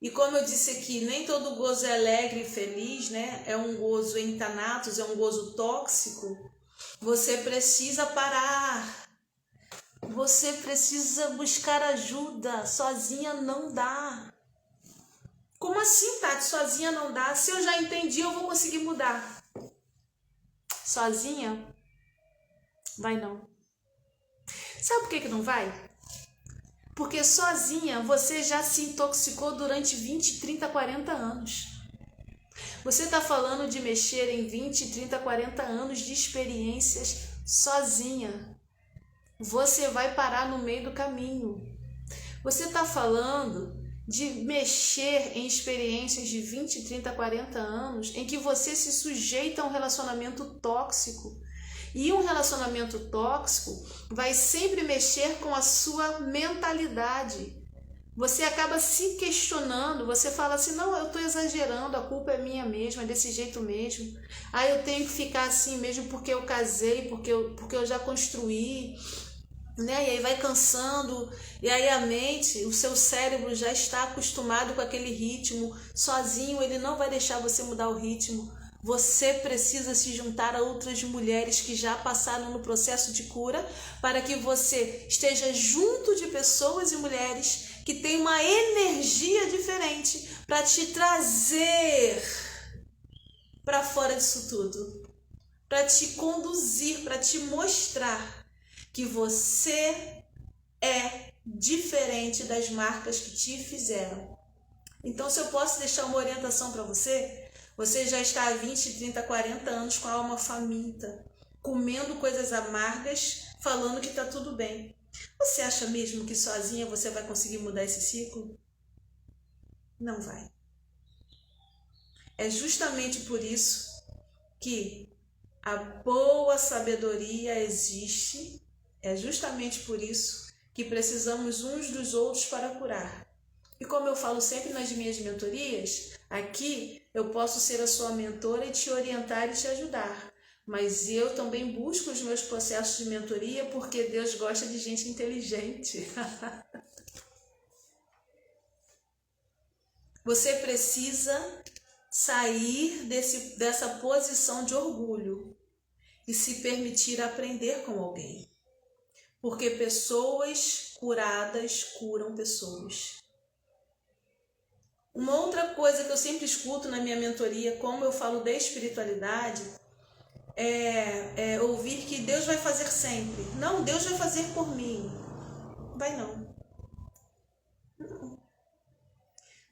E como eu disse aqui, nem todo gozo é alegre e feliz, né? É um gozo em Thanatos, é um gozo tóxico. Você precisa parar. Você precisa buscar ajuda. Sozinha não dá. Como assim, Tati? Sozinha não dá? Se eu já entendi, eu vou conseguir mudar. Sozinha? Vai não. Sabe por que não vai? Porque sozinha você já se intoxicou durante 20, 30, 40 anos. Você está falando de mexer em 20, 30, 40 anos de experiências sozinha. Você vai parar no meio do caminho. Você está falando de mexer em experiências de 20, 30, 40 anos em que você se sujeita a um relacionamento tóxico. E um relacionamento tóxico vai sempre mexer com a sua mentalidade. Você acaba se questionando, você fala assim, não, eu estou exagerando, a culpa é minha mesmo, é desse jeito mesmo. Eu tenho que ficar assim mesmo porque eu casei, porque eu já construí, né? E aí vai cansando, e aí a mente, o seu cérebro já está acostumado com aquele ritmo, sozinho ele não vai deixar você mudar o ritmo. Você precisa se juntar a outras mulheres que já passaram no processo de cura, para que você esteja junto de pessoas e mulheres que têm uma energia diferente para te trazer para fora disso tudo, para te conduzir, para te mostrar que você é diferente das marcas que te fizeram. Então, se eu posso deixar uma orientação para você, você já está há 20, 30, 40 anos com a alma faminta, comendo coisas amargas, falando que está tudo bem. Você acha mesmo que sozinha você vai conseguir mudar esse ciclo? Não vai. É justamente por isso que a boa sabedoria existe. É justamente por isso que precisamos uns dos outros para curar. E como eu falo sempre nas minhas mentorias, aqui eu posso ser a sua mentora e te orientar e te ajudar. Mas eu também busco os meus processos de mentoria porque Deus gosta de gente inteligente. Você precisa sair dessa posição de orgulho e se permitir aprender com alguém. Porque pessoas curadas curam pessoas. Uma outra coisa que eu sempre escuto na minha mentoria, como eu falo de espiritualidade, é ouvir que Deus vai fazer sempre. Não, Deus vai fazer por mim. Vai não.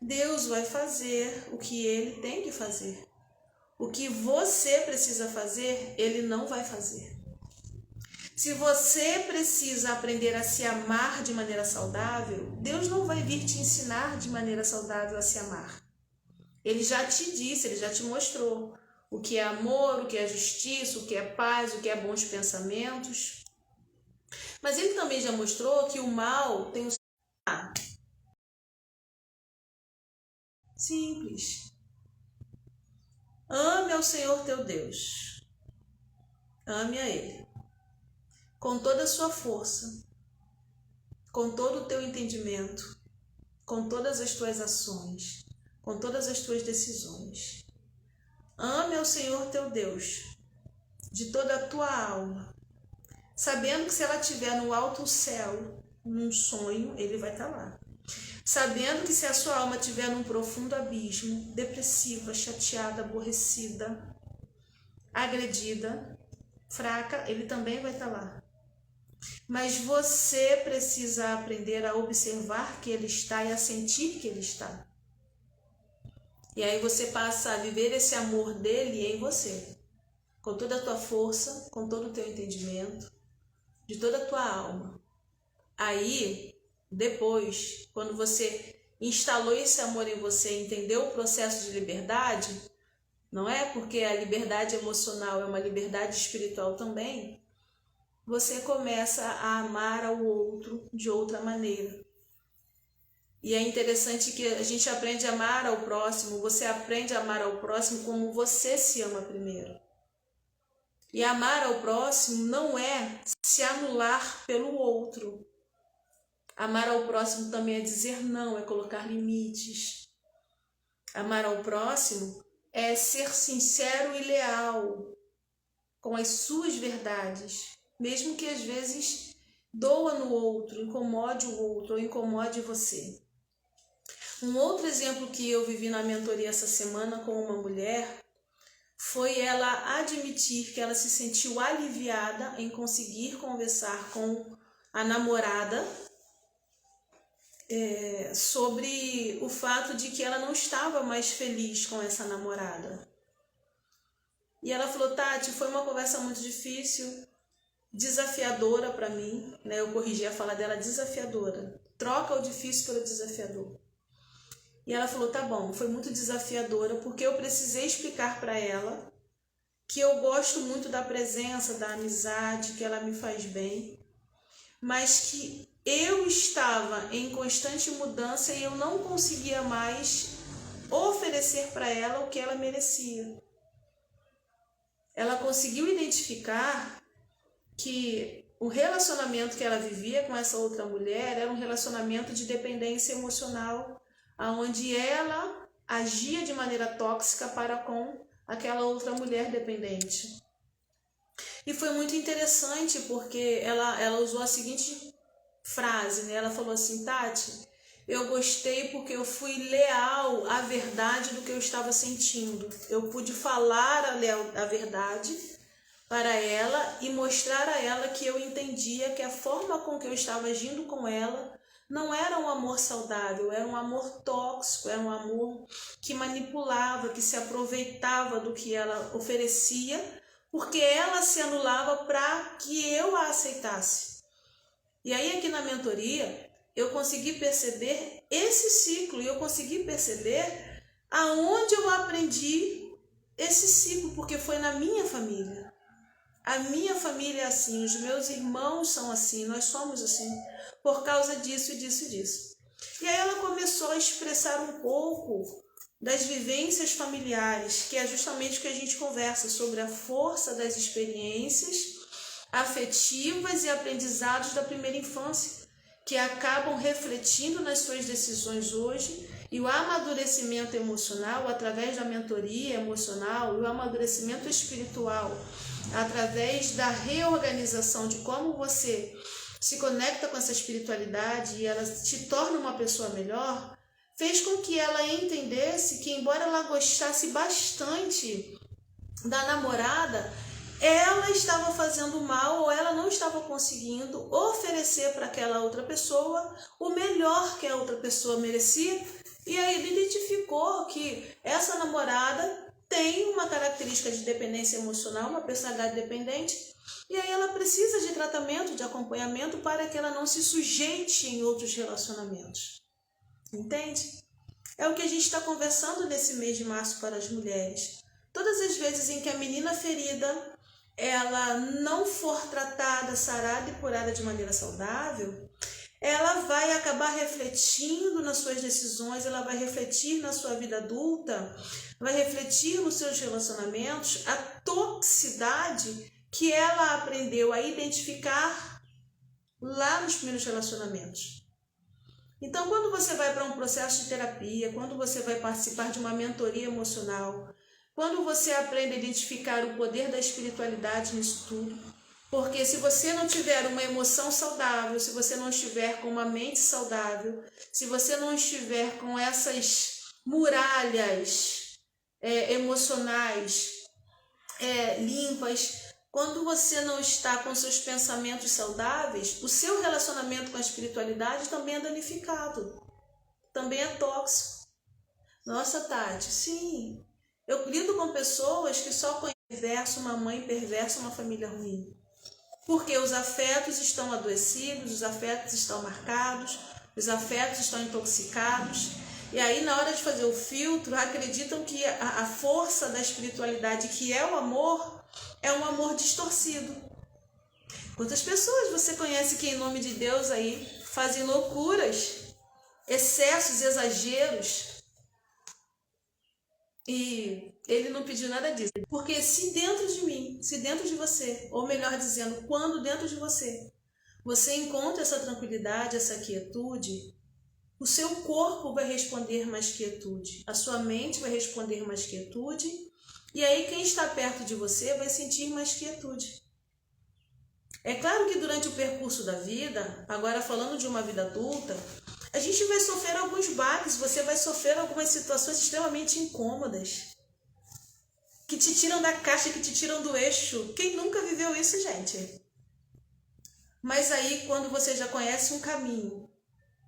Deus vai fazer o que Ele tem que fazer. O que você precisa fazer, Ele não vai fazer. Se você precisa aprender a se amar de maneira saudável, Deus não vai vir te ensinar de maneira saudável a se amar. Ele já te disse, Ele já te mostrou o que é amor, o que é justiça, o que é paz, o que é bons pensamentos. Mas Ele também já mostrou que o mal tem o seu. Simples. Ame ao Senhor teu Deus. Ame a Ele. Com toda a sua força, com todo o teu entendimento, com todas as tuas ações, com todas as tuas decisões. Ame ao Senhor teu Deus, de toda a tua alma, sabendo que se ela estiver no alto céu, num sonho, Ele vai estar lá. Sabendo que se a sua alma estiver num profundo abismo, depressiva, chateada, aborrecida, agredida, fraca, Ele também vai estar lá. Mas você precisa aprender a observar que Ele está e a sentir que Ele está. E aí você passa a viver esse amor dele em você, com toda a tua força, com todo o teu entendimento, de toda a tua alma. Aí, depois, quando você instalou esse amor em você, entendeu o processo de liberdade, não é? Porque a liberdade emocional é uma liberdade espiritual também. Você começa a amar ao outro de outra maneira. E é interessante que a gente aprende a amar ao próximo, você aprende a amar ao próximo como você se ama primeiro. E amar ao próximo não é se anular pelo outro. Amar ao próximo também é dizer não, é colocar limites. Amar ao próximo é ser sincero e leal com as suas verdades, mesmo que às vezes doa no outro, incomode o outro ou incomode você. Um outro exemplo que eu vivi na mentoria essa semana com uma mulher foi ela admitir que ela se sentiu aliviada em conseguir conversar com a namorada sobre o fato de que ela não estava mais feliz com essa namorada. E ela falou: Tati, foi uma conversa muito difícil, desafiadora para mim, né? Eu corrigi a fala dela, desafiadora. Troca o difícil pelo desafiador. E ela falou: tá bom, foi muito desafiadora porque eu precisei explicar para ela que eu gosto muito da presença, da amizade, que ela me faz bem, mas que eu estava em constante mudança e eu não conseguia mais oferecer para ela o que ela merecia. Ela conseguiu identificar que o relacionamento que ela vivia com essa outra mulher era um relacionamento de dependência emocional, onde ela agia de maneira tóxica para com aquela outra mulher dependente. E foi muito interessante porque ela usou a seguinte frase, né? Ela falou assim: Tati, eu gostei porque eu fui leal à verdade do que eu estava sentindo. Eu pude falar a verdade para ela e mostrar a ela que eu entendia que a forma com que eu estava agindo com ela não era um amor saudável, era um amor tóxico, era um amor que manipulava, que se aproveitava do que ela oferecia, porque ela se anulava para que eu a aceitasse. E aí aqui na mentoria eu consegui perceber esse ciclo e eu consegui perceber aonde eu aprendi esse ciclo, porque foi na minha família. A minha família é assim, os meus irmãos são assim, nós somos assim, por causa disso e disso e disso. E aí ela começou a expressar um pouco das vivências familiares, que é justamente o que a gente conversa sobre a força das experiências afetivas e aprendizados da primeira infância, que acabam refletindo nas suas decisões hoje, e o amadurecimento emocional através da mentoria emocional e o amadurecimento espiritual através da reorganização de como você se conecta com essa espiritualidade e ela te torna uma pessoa melhor, fez com que ela entendesse que, embora ela gostasse bastante da namorada, ela estava fazendo mal ou ela não estava conseguindo oferecer para aquela outra pessoa o melhor que a outra pessoa merecia. E aí ele identificou que essa namorada tem uma característica de dependência emocional, uma personalidade dependente, e aí ela precisa de tratamento, de acompanhamento para que ela não se sujeite em outros relacionamentos. Entende? É o que a gente está conversando nesse mês de março para as mulheres. Todas as vezes em que a menina ferida ela não for tratada, sarada e curada de maneira saudável, ela vai acabar refletindo nas suas decisões, ela vai refletir na sua vida adulta, vai refletir nos seus relacionamentos a toxicidade que ela aprendeu a identificar lá nos primeiros relacionamentos. Então, quando você vai para um processo de terapia, quando você vai participar de uma mentoria emocional, quando você aprende a identificar o poder da espiritualidade nisso tudo, porque se você não tiver uma emoção saudável, se você não estiver com uma mente saudável, se você não estiver com essas muralhas emocionais limpas, quando você não está com seus pensamentos saudáveis, o seu relacionamento com a espiritualidade também é danificado, também é tóxico. Nossa, Tati, sim. Eu lido com pessoas que só conhecem perverso, uma mãe perversa, uma família ruim. Porque os afetos estão adoecidos, os afetos estão marcados, os afetos estão intoxicados. E aí, na hora de fazer o filtro, acreditam que a força da espiritualidade, que é o amor, é um amor distorcido. Quantas pessoas você conhece que, em nome de Deus, aí fazem loucuras, excessos, exageros? E ele não pediu nada disso. Porque se dentro de mim, se dentro de você, ou melhor dizendo, quando dentro de você, você encontra essa tranquilidade, essa quietude, O seu corpo vai responder mais quietude, a sua mente vai responder mais quietude, e aí quem está perto de você vai sentir mais quietude. É claro que durante o percurso da vida, agora falando de uma vida adulta, a gente vai sofrer alguns baques, você vai sofrer algumas situações extremamente incômodas, que te tiram da caixa, que te tiram do eixo. Quem nunca viveu isso, gente? Mas aí, quando você já conhece um caminho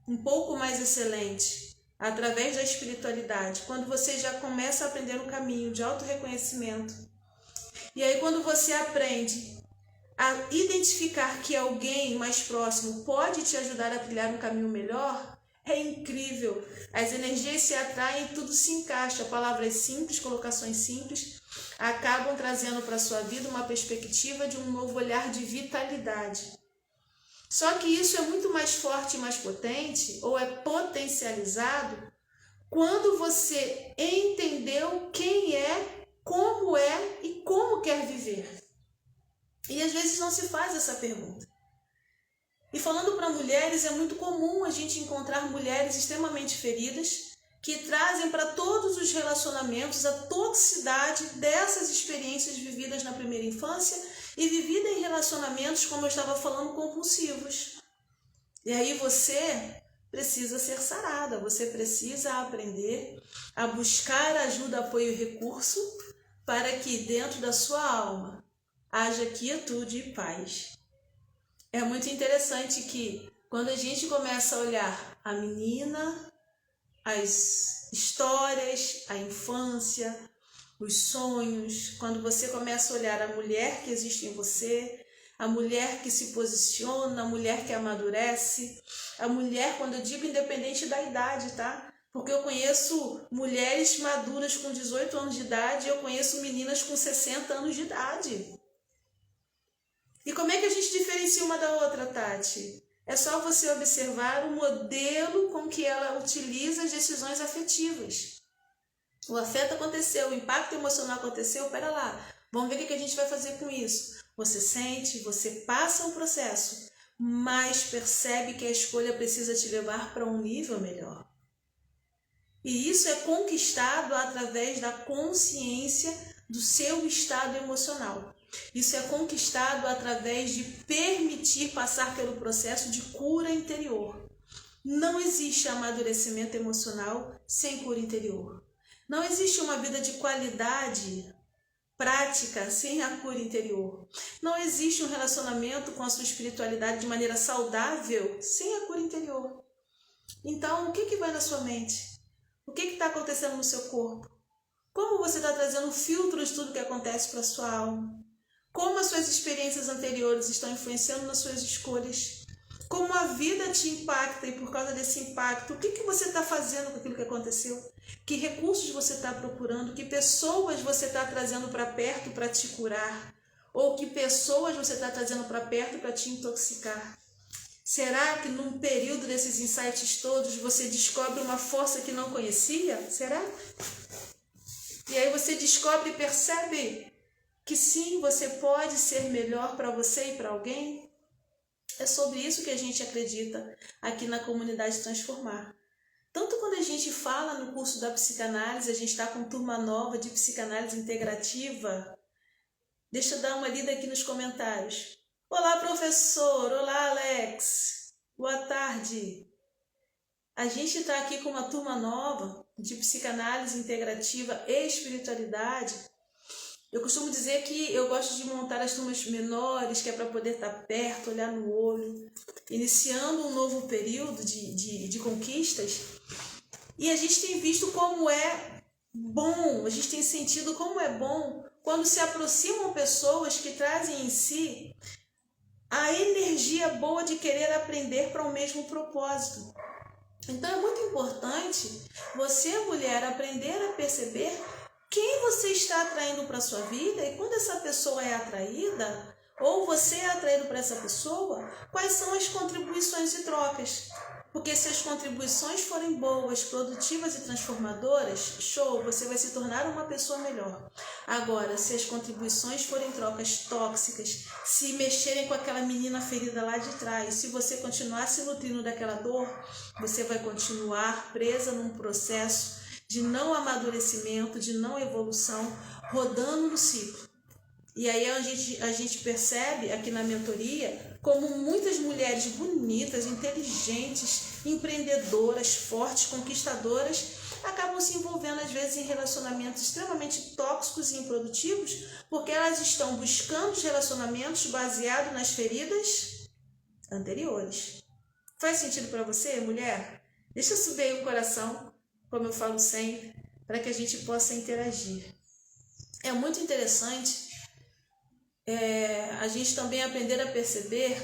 um pouco mais excelente, através da espiritualidade, quando você já começa a aprender um caminho de autorreconhecimento, e aí quando você aprende a identificar que alguém mais próximo pode te ajudar a trilhar um caminho melhor, é incrível. As energias se atraem e tudo se encaixa. Palavras simples, colocações simples, acabam trazendo para a sua vida uma perspectiva de um novo olhar de vitalidade. Só que isso é muito mais forte e mais potente, ou é potencializado, quando você entendeu quem é e como quer viver. E às vezes não se faz essa pergunta. E falando para mulheres, é muito comum a gente encontrar mulheres extremamente feridas que trazem para todos os relacionamentos a toxicidade dessas experiências vividas na primeira infância e vividas em relacionamentos, como eu estava falando, compulsivos. E aí você precisa ser sarada, você precisa aprender a buscar ajuda, apoio e recurso para que dentro da sua alma haja quietude e paz. É muito interessante que quando a gente começa a olhar a menina, as histórias, a infância, os sonhos, quando você começa a olhar a mulher que existe em você, a mulher que se posiciona, a mulher que amadurece, a mulher, quando eu digo independente da idade, tá? Porque eu conheço mulheres maduras com 18 anos de idade e eu conheço meninas com 60 anos de idade. E como é que a gente diferencia uma da outra, Tati? É só você observar o modelo com que ela utiliza as decisões afetivas. O afeto aconteceu, o impacto emocional aconteceu, pera lá, vamos ver o que a gente vai fazer com isso. Você sente, você passa um processo, mas percebe que a escolha precisa te levar para um nível melhor. E isso é conquistado através da consciência do seu estado emocional. Isso é conquistado através de permitir passar pelo processo de cura interior. Não existe amadurecimento emocional sem cura interior. Não existe uma vida de qualidade prática sem a cura interior. Não existe um relacionamento com a sua espiritualidade de maneira saudável sem a cura interior. Então, o que vai na sua mente? O que está acontecendo no seu corpo? Como você está trazendo filtros de tudo que acontece para a sua alma? Como as suas experiências anteriores estão influenciando nas suas escolhas? Como a vida te impacta e por causa desse impacto, o que você está fazendo com aquilo que aconteceu? Que recursos você está procurando? Que pessoas você está trazendo para perto para te curar? Ou que pessoas você está trazendo para perto para te intoxicar? Será que num período desses insights todos você descobre uma força que não conhecia? Será? E aí você descobre e percebe que sim, você pode ser melhor para você e para alguém? É sobre isso que a gente acredita aqui na comunidade Transformar. Tanto quando a gente fala no curso da psicanálise, a gente está com turma nova de psicanálise integrativa. Deixa eu dar uma lida aqui nos comentários. Olá, professor! Olá, Alex! Boa tarde! A gente está aqui com uma turma nova de psicanálise integrativa e espiritualidade. Eu costumo dizer que eu gosto de montar as turmas menores, que é para poder estar perto, olhar no olho, iniciando um novo período de conquistas. E a gente tem visto como é bom, a gente tem sentido como é bom quando se aproximam pessoas que trazem em si a energia boa de querer aprender para o mesmo propósito. Então é muito importante você, mulher, aprender a perceber quem você está atraindo para a sua vida, e quando essa pessoa é atraída, ou você é atraído para essa pessoa, quais são as contribuições e trocas. Porque se as contribuições forem boas, produtivas e transformadoras, show, você vai se tornar uma pessoa melhor. Agora, se as contribuições forem trocas tóxicas, se mexerem com aquela menina ferida lá de trás, se você continuar se nutrindo daquela dor, você vai continuar presa num processo de não amadurecimento, de não evolução, rodando no ciclo. E aí a gente percebe aqui na mentoria como muitas mulheres bonitas, inteligentes, empreendedoras, fortes, conquistadoras, acabam se envolvendo às vezes em relacionamentos extremamente tóxicos e improdutivos, porque elas estão buscando os relacionamentos baseados nas feridas anteriores. Faz sentido para você, mulher? Deixa eu subir aí um coração, como eu falo sempre, para que a gente possa interagir. É muito interessante a gente também aprender a perceber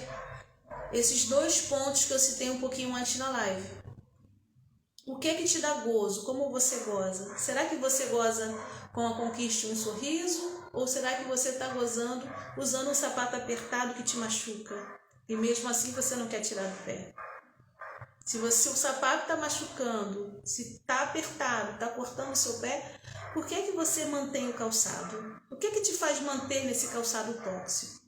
esses dois pontos que eu citei um pouquinho antes na live. O que é que te dá gozo? Como você goza? Será que você goza com a conquista e um sorriso? Ou será que você está gozando usando um sapato apertado que te machuca? E mesmo assim você não quer tirar do pé. Se o sapato está machucando, se está apertado, está cortando o seu pé, por que você mantém o calçado? O que te faz manter nesse calçado tóxico?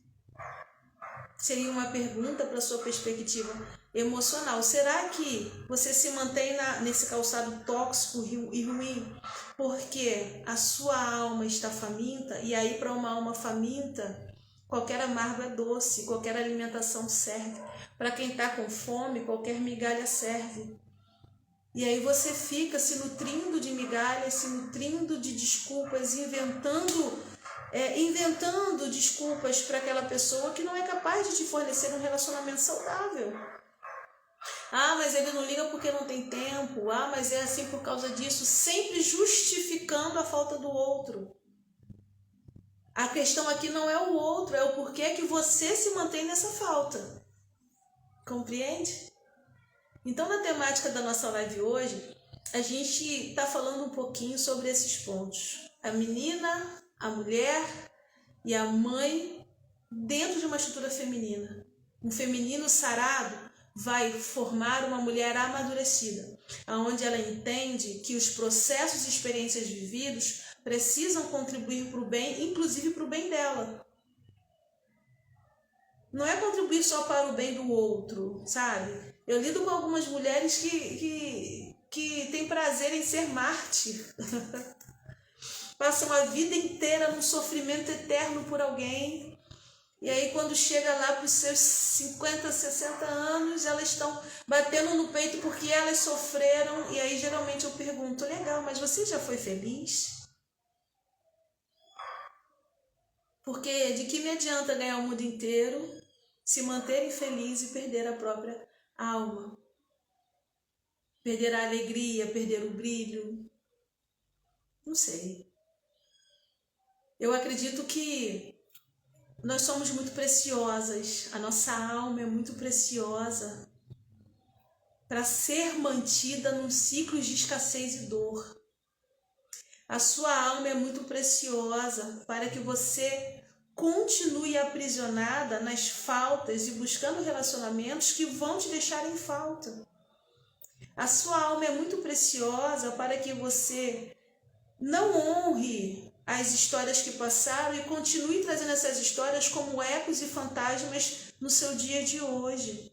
Seria uma pergunta para a sua perspectiva emocional. Será que você se mantém nesse calçado tóxico e ruim porque a sua alma está faminta? E aí, para uma alma faminta, qualquer amargo é doce, qualquer alimentação serve. Para quem está com fome, qualquer migalha serve. E aí você fica se nutrindo de migalhas, se nutrindo de desculpas, inventando desculpas para aquela pessoa que não é capaz de te fornecer um relacionamento saudável. Ah, mas ele não liga porque não tem tempo. Ah, mas é assim por causa disso. Sempre justificando a falta do outro. A questão aqui não é o outro, é o porquê que você se mantém nessa falta. Compreende? Então, na temática da nossa live hoje, a gente está falando um pouquinho sobre esses pontos. A menina, a mulher e a mãe dentro de uma estrutura feminina. Um feminino sarado vai formar uma mulher amadurecida, onde ela entende que os processos e experiências vividos precisam contribuir para o bem, inclusive para o bem dela. Não é contribuir só para o bem do outro, sabe? Eu lido com algumas mulheres que têm prazer em ser mártir. Passam a vida inteira num sofrimento eterno por alguém. E aí quando chega lá para os seus 50, 60 anos, elas estão batendo no peito porque elas sofreram. E aí geralmente eu pergunto, legal, mas você já foi feliz? Porque de que me adianta ganhar o mundo inteiro, se manter infeliz e perder a própria alma? Perder a alegria, perder o brilho? Não sei. Eu acredito que nós somos muito preciosas, a nossa alma é muito preciosa para ser mantida num ciclo de escassez e dor. A sua alma é muito preciosa para que você continue aprisionada nas faltas e buscando relacionamentos que vão te deixar em falta. A sua alma é muito preciosa para que você não honre as histórias que passaram e continue trazendo essas histórias como ecos e fantasmas no seu dia de hoje.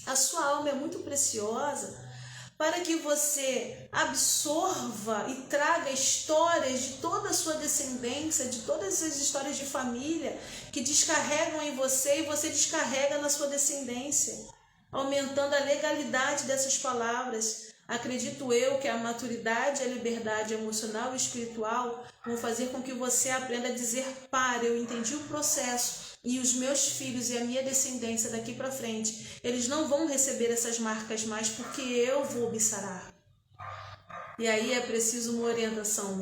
A sua alma é muito preciosa para que você absorva e traga histórias de toda a sua descendência, de todas as histórias de família que descarregam em você e você descarrega na sua descendência, aumentando a legalidade dessas palavras. Acredito eu que a maturidade e a liberdade emocional e espiritual vão fazer com que você aprenda a dizer para, eu entendi o processo e os meus filhos e a minha descendência daqui para frente, eles não vão receber essas marcas mais porque eu vou me sarar. E aí é preciso uma orientação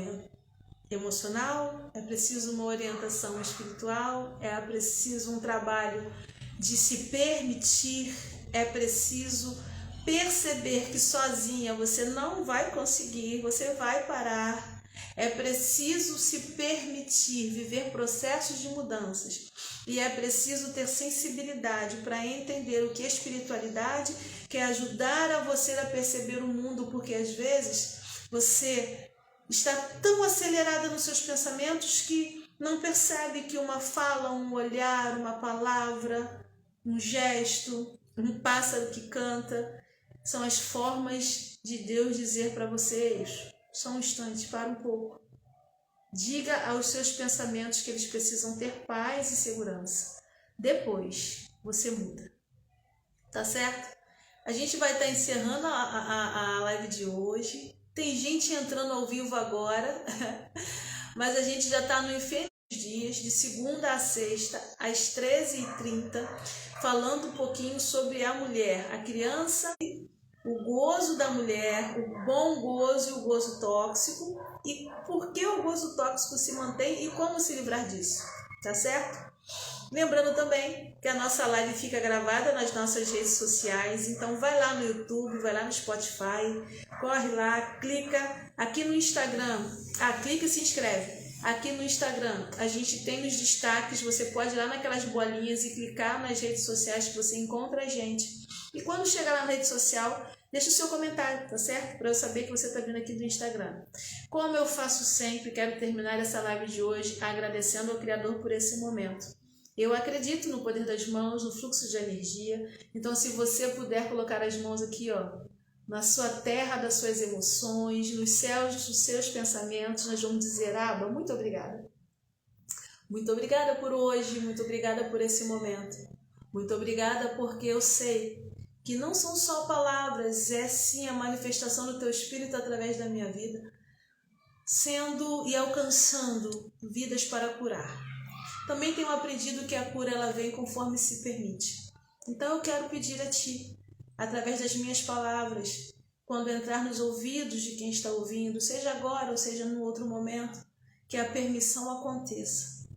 emocional, é preciso uma orientação espiritual, é preciso um trabalho de se permitir, é preciso perceber que sozinha você não vai conseguir, você vai parar. É preciso se permitir viver processos de mudanças. E é preciso ter sensibilidade para entender o que é espiritualidade, que é ajudar a você a perceber o mundo, porque às vezes você está tão acelerada nos seus pensamentos que não percebe que uma fala, um olhar, uma palavra, um gesto, um pássaro que canta, são as formas de Deus dizer para vocês: só um instante, para um pouco. Diga aos seus pensamentos que eles precisam ter paz e segurança. Depois, você muda. Tá certo? A gente vai estar encerrando a live de hoje. Tem gente entrando ao vivo agora, mas a gente já está no Infinitos Dias, de segunda a sexta, às 13h30, falando um pouquinho sobre a mulher, a criança, o gozo da mulher, o bom gozo e o gozo tóxico, e por que o gozo tóxico se mantém e como se livrar disso, tá certo? Lembrando também que a nossa live fica gravada nas nossas redes sociais, então vai lá no YouTube, vai lá no Spotify, corre lá, clica aqui no Instagram, clica e se inscreve. Aqui no Instagram a gente tem os destaques, você pode ir lá naquelas bolinhas e clicar nas redes sociais que você encontra a gente. E quando chegar lá na rede social, deixa o seu comentário, tá certo? Para eu saber que você está vindo aqui do Instagram. Como eu faço sempre, quero terminar essa live de hoje agradecendo ao Criador por esse momento. Eu acredito no poder das mãos, no fluxo de energia. Então, se você puder colocar as mãos aqui, na sua terra das suas emoções, nos céus dos seus pensamentos, nós vamos dizer: Abba, muito obrigada. Muito obrigada por hoje, muito obrigada por esse momento. Muito obrigada porque eu sei que não são só palavras, é sim a manifestação do teu Espírito através da minha vida, sendo e alcançando vidas para curar. Também tenho aprendido que a cura ela vem conforme se permite. Então eu quero pedir a ti, através das minhas palavras, quando entrar nos ouvidos de quem está ouvindo, seja agora ou seja num outro momento, que a permissão aconteça,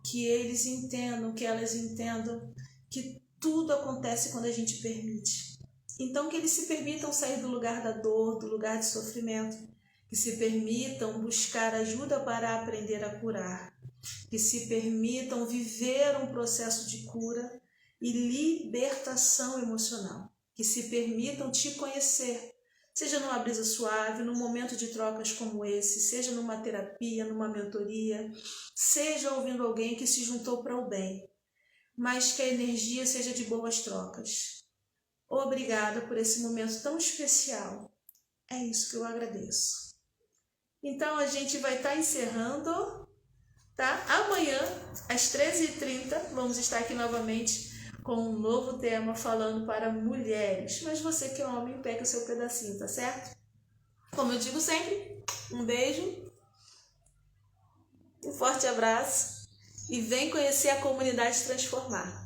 que eles entendam, que elas entendam, que tudo acontece quando a gente permite. Então que eles se permitam sair do lugar da dor, do lugar de sofrimento, que se permitam buscar ajuda para aprender a curar, que se permitam viver um processo de cura e libertação emocional, que se permitam te conhecer, seja numa brisa suave, num momento de trocas como esse, seja numa terapia, numa mentoria, seja ouvindo alguém que se juntou para o bem, mas que a energia seja de boas trocas. Obrigada por esse momento tão especial. É isso que eu agradeço. Então a gente vai estar encerrando, tá? Amanhã, às 13h30, vamos estar aqui novamente com um novo tema falando para mulheres. Mas você que é homem, pega o seu pedacinho, tá certo? Como eu digo sempre, um beijo, um forte abraço e vem conhecer a comunidade Transformar.